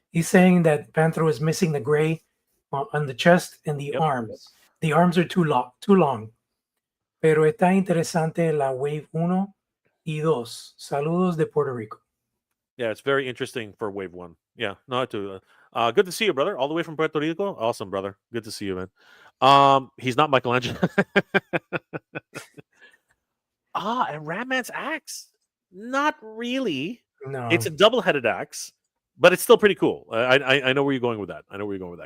Speaker 2: he's saying that Panthro is missing the gray on the chest and the arms. The arms are too long. Pero está interesante la Wave 1 y 2. Saludos de Puerto Rico.
Speaker 1: Yeah, it's very interesting for Wave 1. Yeah, no, too. Good to see you, brother. All the way from Puerto Rico. Awesome, brother. Good to see you, man. He's not Michelangelo. And Ratman's axe. Not really.
Speaker 2: No.
Speaker 1: It's a double-headed axe, but it's still pretty cool. I know where you're going with that.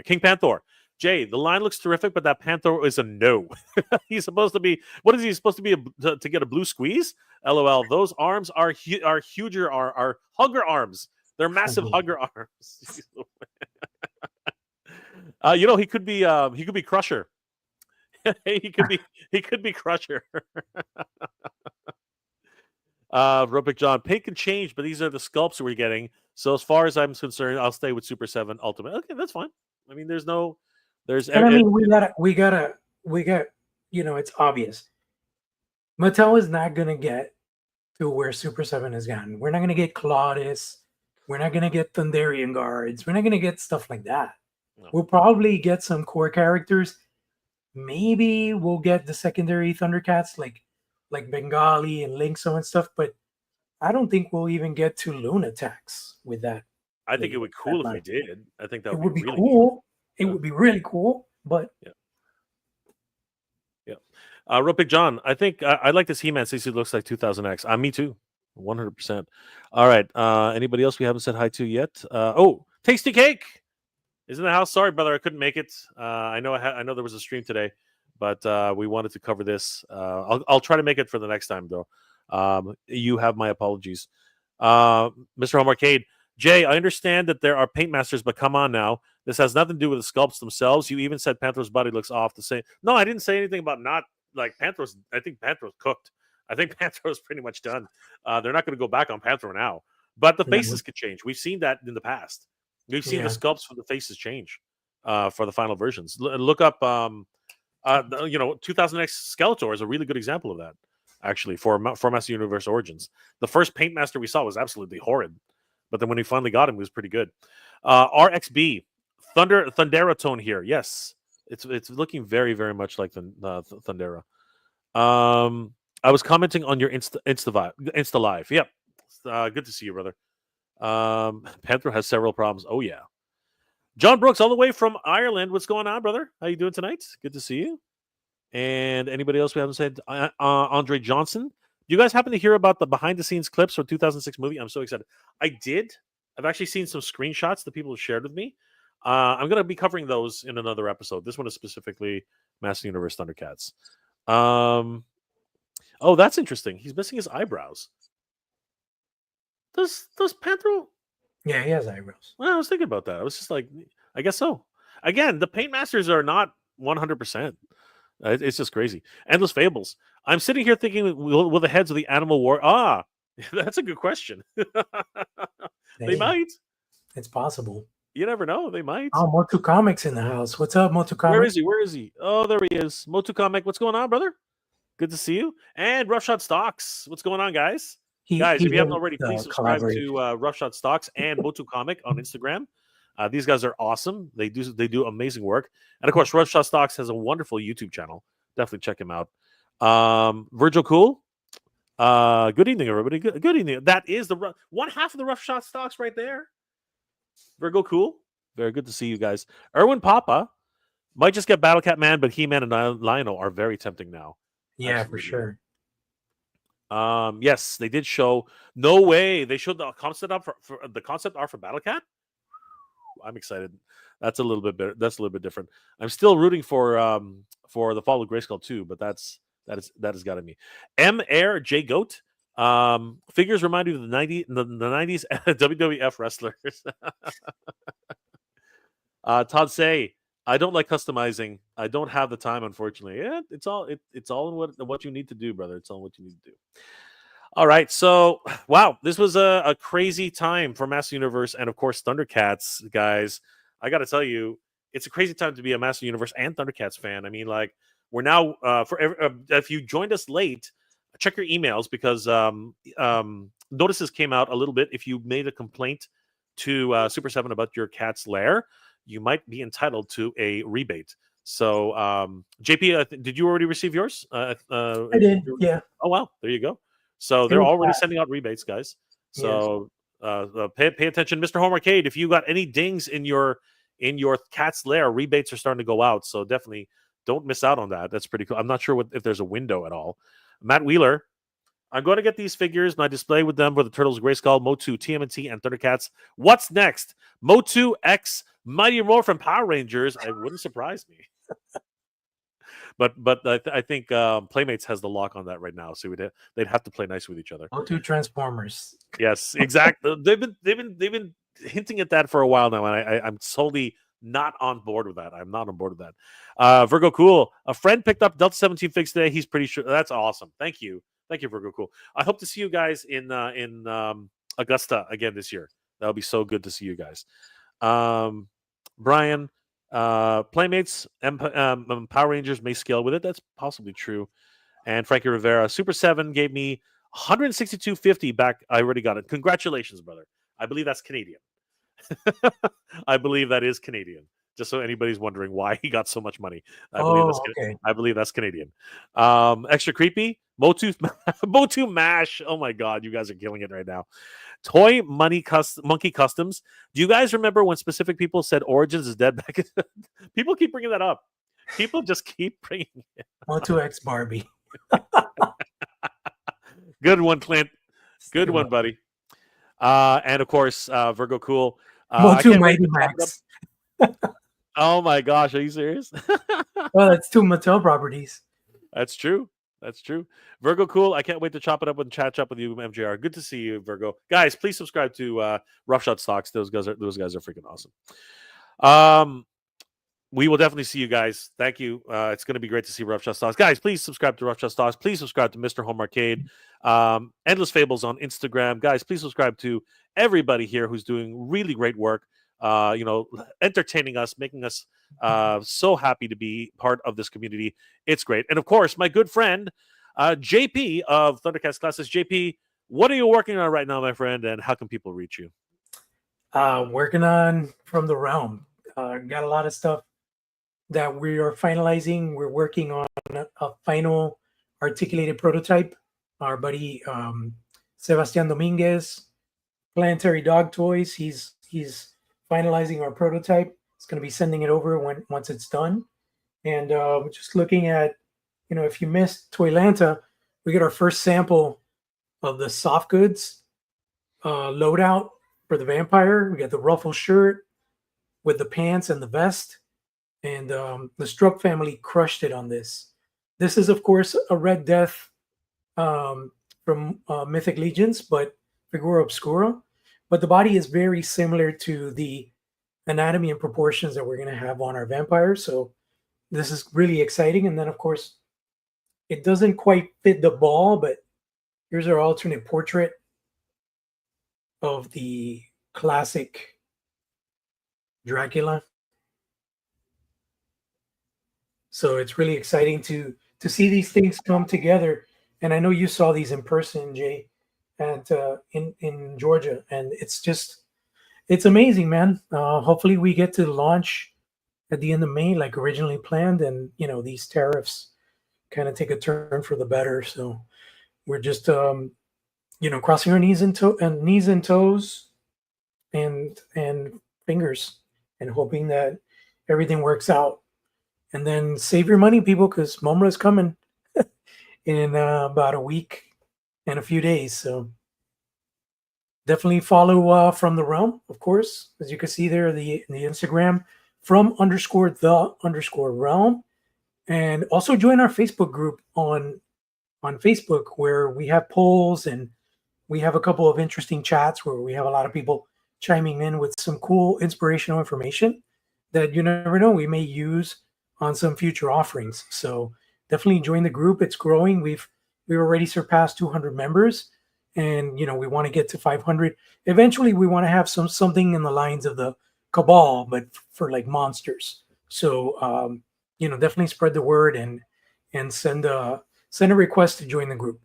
Speaker 1: King Panthor. Jay, the line looks terrific, but that Panthro is a no. He's supposed to be. What is he supposed to be to get a blue squeeze? LOL. Those arms are huger. Are hugger arms. They're massive hugger arms. He could be Crusher. he could be Crusher. Rupic John, paint can change, but these are the sculpts we're getting. So as far as I'm concerned, I'll stay with Super 7 Ultimate. Okay, that's fine. I mean, we gotta, it's obvious. Mattel is not gonna get to where Super 7 has gotten. We're not gonna get Claudius. We're not gonna get Thunderian guards. We're not gonna get stuff like that. No. We'll probably get some core characters. Maybe we'll get the secondary Thundercats like Bengali and Linkso and stuff, but I don't think we'll even get to Lunatax with that. I think it would be cool if we did. I think that
Speaker 2: would be
Speaker 1: really
Speaker 2: cool. Cool. It would be really cool, but
Speaker 1: yeah. Rupic John, I think I like this He-Man since he looks like 2000X. Me too, 100%. All right. Anybody else we haven't said hi to yet? Tasty Cake is in the house. Sorry, brother, I couldn't make it. I know there was a stream today, but we wanted to cover this. I'll try to make it for the next time, though. You have my apologies. Mr. Home Arcade, Jay, I understand that there are paint masters, but come on now. This has nothing to do with the sculpts themselves. You even said Panthro's body looks off the same. No, I didn't say anything about not like Panthro's. I think Panthro's cooked. I think Panthro's pretty much done. They're not going to go back on Panthro now. But the faces could change. We've seen that in the past. We've seen the sculpts for the faces change for the final versions. Look up, 2000X Skeletor is a really good example of that, actually, for Master Universe Origins. The first Paint Master we saw was absolutely horrid. But then when we finally got him, it was pretty good. RXB, Thunderatone here. Yes, it's looking very, very much like the Thundera. I was commenting on your Insta Live. Yep. Good to see you, brother. Panthro has several problems. Oh, yeah. John Brooks, all the way from Ireland. What's going on, brother? How you doing tonight? Good to see you. And anybody else we haven't said? Andre Johnson. Do you guys happen to hear about the behind-the-scenes clips for 2006 movie? I'm so excited. I did. I've actually seen some screenshots that people have shared with me. I'm going to be covering those in another episode. This one is specifically Master Universe Thundercats. Oh, that's interesting. He's missing his eyebrows. Does Panthro?
Speaker 2: Yeah, he has eyebrows.
Speaker 1: Well, I was thinking about that. I was just like, I guess so. Again, the paint masters are not 100%. It's just crazy. Endless Fables. I'm sitting here thinking, will the heads of the Animal War? That's a good question. They might.
Speaker 2: It's possible.
Speaker 1: You never know. They might.
Speaker 2: Oh, MOTU Comics in the house. What's up, MOTU Comics?
Speaker 1: Where is he? Oh, there he is. MOTU Comic. What's going on, brother? Good to see you. And Roughshot Stocks. What's going on, guys? Guys,
Speaker 2: he
Speaker 1: if you haven't
Speaker 2: did
Speaker 1: already, please
Speaker 2: the
Speaker 1: subscribe
Speaker 2: collaboration.
Speaker 1: to Rough Shot Stocks and MOTU Comic on Instagram. These guys are awesome. They do amazing work. And of course, Rough Shot Stocks has a wonderful YouTube channel. Definitely check him out. Virgil Cool. Good evening, everybody. Good evening. That is one half of the Rough Shot Stocks right there. Virgo Cool. Very good to see you guys. Erwin Papa might just get Battle Cat Man, but He-Man and Lionel are very tempting now.
Speaker 2: Yeah,
Speaker 1: Absolutely.
Speaker 2: for sure.
Speaker 1: Yes, they did show. No way, they showed the concept art for the concept art for Battle Cat. I'm excited. That's a little bit better. That's a little bit different. I'm still rooting for the Fall of Grayskull too, but that has got to me. M Air J Goat. Figures remind you of the 90s WWF wrestlers. Todd Say, I don't like customizing. I don't have the time, unfortunately. Yeah, it's all in what you need to do, brother. It's all what you need to do. All right, so wow, this was a crazy time for Master Universe and of course Thundercats, guys. I got to tell you, it's a crazy time to be a Master Universe and Thundercats fan. I mean, like we're now if you joined us late, check your emails because notices came out a little bit. If you made a complaint to Super 7 about your cat's lair, you might be entitled to a rebate. So, JP, did you already receive yours? I
Speaker 2: did, yeah.
Speaker 1: Oh, wow. There you go. So they're already sending out rebates, guys. So pay attention. Mr. Home Arcade, if you got any dings in your cat's lair, rebates are starting to go out. So definitely don't miss out on that. That's pretty cool. I'm not sure if there's a window at all. Matt Wheeler, I'm going to get these figures. My display with them for the Turtles, Grayskull, MOTU, TMNT, and Thundercats. What's next? MOTU X Mighty Morphin Power Rangers. It wouldn't surprise me. But I think Playmates has the lock on that right now, so they'd have to play nice with each other.
Speaker 2: MOTU Transformers.
Speaker 1: Yes, exactly. they've been hinting at that for a while now, and I'm solely not on board with that. I'm not on board with that. Virgo Cool. A friend picked up Delta 17 figs today. He's pretty sure. That's awesome. Thank you, Virgo Cool. I hope to see you guys in Augusta again this year. That'll be so good to see you guys. Brian. Playmates and Power Rangers may scale with it. That's possibly true. And Frankie Rivera, Super 7 gave me $162.50 back. I already got it. Congratulations, brother. I believe that's Canadian. I believe that is Canadian. Just so anybody's wondering why he got so much money. I believe that's Canadian. Extra creepy. MOTU Mash. Oh my God, you guys are killing it right now. Toy Monkey Customs. Do you guys remember when specific people said Origins is dead back? People keep bringing that up. People just keep bringing it.
Speaker 2: MOTU X Barbie.
Speaker 1: Good one, Clint. Good one, buddy. And of course, Virgo Cool.
Speaker 2: MOTU Mighty Max.
Speaker 1: Oh my gosh, are you serious?
Speaker 2: Well, that's two Mattel properties.
Speaker 1: That's true. That's true. Virgo Cool. I can't wait to chop it up and chat up with you, MJR. Good to see you, Virgo. Guys, please subscribe to Rough Shot Stocks. Those guys are freaking awesome. We will definitely see you guys. Thank you. It's going to be great to see Rough Shot Stocks. Guys, please subscribe to Rough Shot Stocks. Please subscribe to Mr. Home Arcade. Endless Fables on Instagram. Guys, please subscribe to everybody here who's doing really great work. Entertaining us, making us so happy to be part of this community. It's great. And of course, my good friend, JP of Thundercats Classes. JP, what are you working on right now, my friend, and how can people reach you?
Speaker 2: Working on From the Realm. Got a lot of stuff that we are finalizing. We're working on a final articulated prototype. Our buddy Sebastian Dominguez, Planetary Dog Toys, he's finalizing our prototype. It's going to be sending it over once it's done. And we're just looking at, if you missed Toyanta, we got our first sample of the soft goods loadout for the vampire. We got the ruffle shirt with the pants and the vest. And the Struck family crushed it on this. This is, of course, a Red Death from Mythic Legions, but Figura Obscura. But the body is very similar to the anatomy and proportions that we're going to have on our vampire. So this is really exciting. And then, of course, it doesn't quite fit the ball, but here's our alternate portrait of the classic Dracula. So it's really exciting to see these things come together. And I know you saw these in person, Jay. at in Georgia, and it's amazing, man. Hopefully, we get to launch at the end of May, like originally planned, and these tariffs kind of take a turn for the better. So we're just crossing our knees and toes and fingers, and hoping that everything works out. And then save your money, people, because Mumm-Ra is coming in about a week and a few days. So definitely follow From the Realm, of course, as you can see there, the Instagram from_the_realm, and also join our Facebook group on Facebook, where we have polls and we have a couple of interesting chats where we have a lot of people chiming in with some cool inspirational information that you never know we may use on some future offerings. So definitely join the group. It's growing. We've already surpassed 200 members, and we want to get to 500. Eventually, we want to have something in the lines of the Cabal, but for like monsters. So definitely spread the word and send a request to join the group.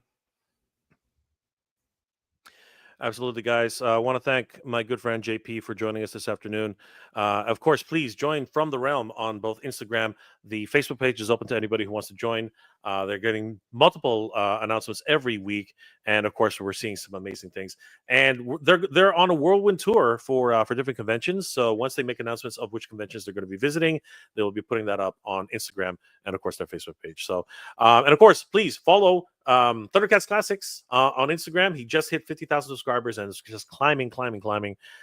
Speaker 1: Absolutely, guys. I want to thank my good friend JP for joining us this afternoon. Of course, please join From the Realm on both Instagram. The Facebook page is open to anybody who wants to join. They're getting multiple announcements every week, and of course, we're seeing some amazing things. And they're on a whirlwind tour for different conventions. So once they make announcements of which conventions they're going to be visiting, they will be putting that up on Instagram and of course their Facebook page. So and of course, please follow Thundercats Classics on Instagram. He just hit 50,000 subscribers and it's just climbing.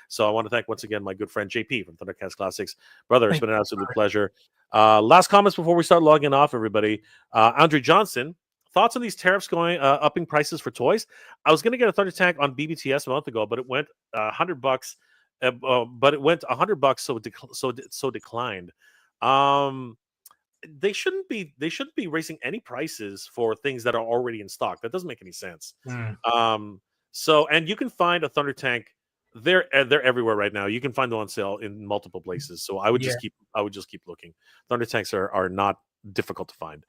Speaker 1: So I want to thank once again my good friend JP from Thundercats Classics. Brother, it's been an absolute pleasure. Last comments before we start logging off, everybody. Andre Johnson, thoughts on these tariffs going upping prices for toys? I was going to get a Thunder Tank on BBTS a month ago, but it went $100. But it went $100, so declined. They shouldn't be raising any prices for things that are already in stock. That doesn't make any sense. So, and you can find a Thunder Tank. They're everywhere right now. You can find them on sale in multiple places. So I would just keep looking. Thunder Tanks are not difficult to find.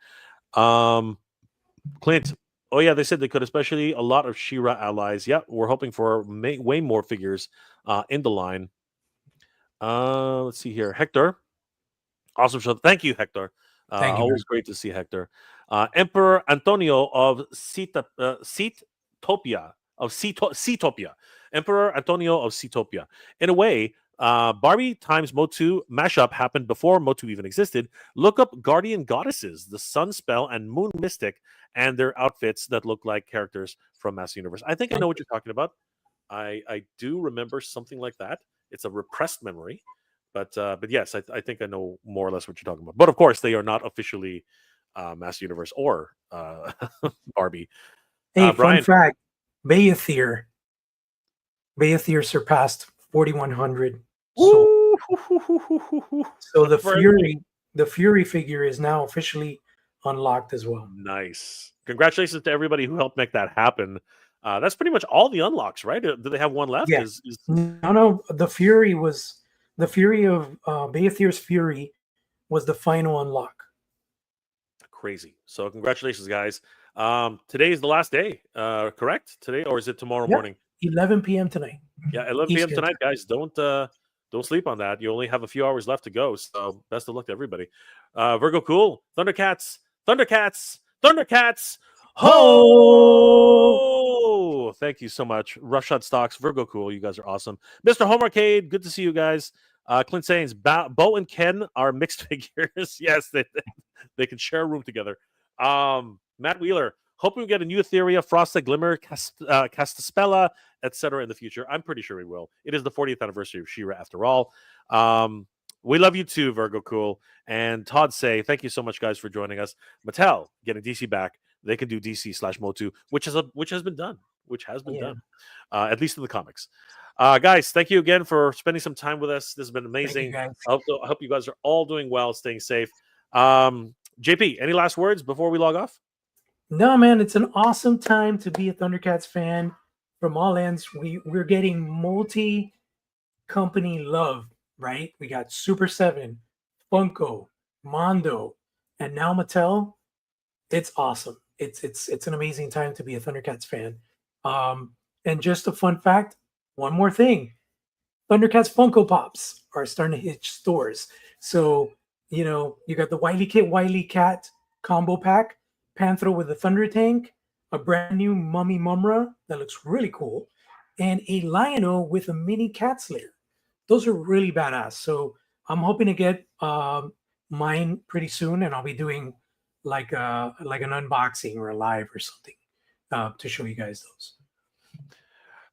Speaker 1: Clint, oh yeah, they said they could, especially a lot of She-Ra allies. Yeah, we're hoping for way more figures in the line. Let's see here, Hector. Awesome show. Thank you, Hector. Always great to see Hector. Emperor Antonio of Seatopia. Emperor Antonio of Seatopia. In a way, Barbie times MOTU mashup happened before MOTU even existed. Look up Guardian Goddesses, the Sun Spell and Moon Mystic, and their outfits that look like characters from Master Universe. I think I know what you're talking about. I do remember something like that. It's a repressed memory. But yes, I think I know more or less what you're talking about. But of course, they are not officially Master Universe or Barbie.
Speaker 2: Hey,
Speaker 1: Brian,
Speaker 2: fun fact: Bayathir surpassed 4,100. So the Fury figure is now officially unlocked as well.
Speaker 1: Nice. Congratulations to everybody who helped make that happen. That's pretty much all the unlocks, right? Do they have one left?
Speaker 2: Yeah. No. The Fury of Bayathir's Fury was the final unlock.
Speaker 1: Crazy. So congratulations, guys. Today is the last day, correct? Today, or is it tomorrow morning?
Speaker 2: 11 p.m. tonight.
Speaker 1: Yeah, 11 p.m. tonight, guys. Don't sleep on that. You only have a few hours left to go. So best of luck to everybody. Virgo Cool, Thundercats. Ho! Thank you so much. Roughshot Stocks, Virgo Cool. You guys are awesome. Mr. Home Arcade, good to see you guys. Clint Sains, Bo and Ken are mixed figures. Yes, they can share a room together. Matt Wheeler, hoping we get a new Etheria, Frosta, Glimmer, Castaspella, etc. in the future. I'm pretty sure we will. It is the 40th anniversary of She-Ra after all. We love you too, Virgo Cool. And Todd Say, thank you so much, guys, for joining us. Mattel getting DC back. They can do DC/MOTU, which has been done. At least in the comics. Guys, thank you again for spending some time with us. This has been amazing. I hope you guys are all doing well, staying safe. JP, any last words before we log off?
Speaker 2: No, man, it's an awesome time to be a Thundercats fan from all ends. We're getting multi-company love, right? We got Super 7, Funko, Mondo, and now Mattel. It's awesome. It's an amazing time to be a Thundercats fan. And just a fun fact, one more thing. Thundercats Funko Pops are starting to hit stores. So, you know, you got the Wily Kit, Wily Cat combo pack, Panthro with the Thunder Tank, a brand new Mondo Mumm-Ra that looks really cool, and a Lio-O with a mini cat slayer. Those are really badass. So I'm hoping to get mine pretty soon, and I'll be doing like an unboxing or a live or something to show you guys those.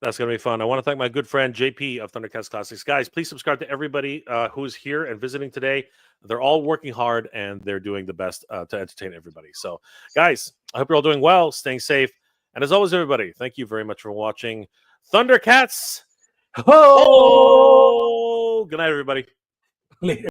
Speaker 1: That's going to be fun. I want to thank my good friend JP of Thundercats Classics. Guys, please subscribe to everybody who's here and visiting today. They're all working hard and they're doing the best to entertain everybody. So, guys, I hope you're all doing well, staying safe. And as always, everybody, thank you very much for watching Thundercats.
Speaker 2: Oh!
Speaker 1: Good night, everybody.
Speaker 2: Later.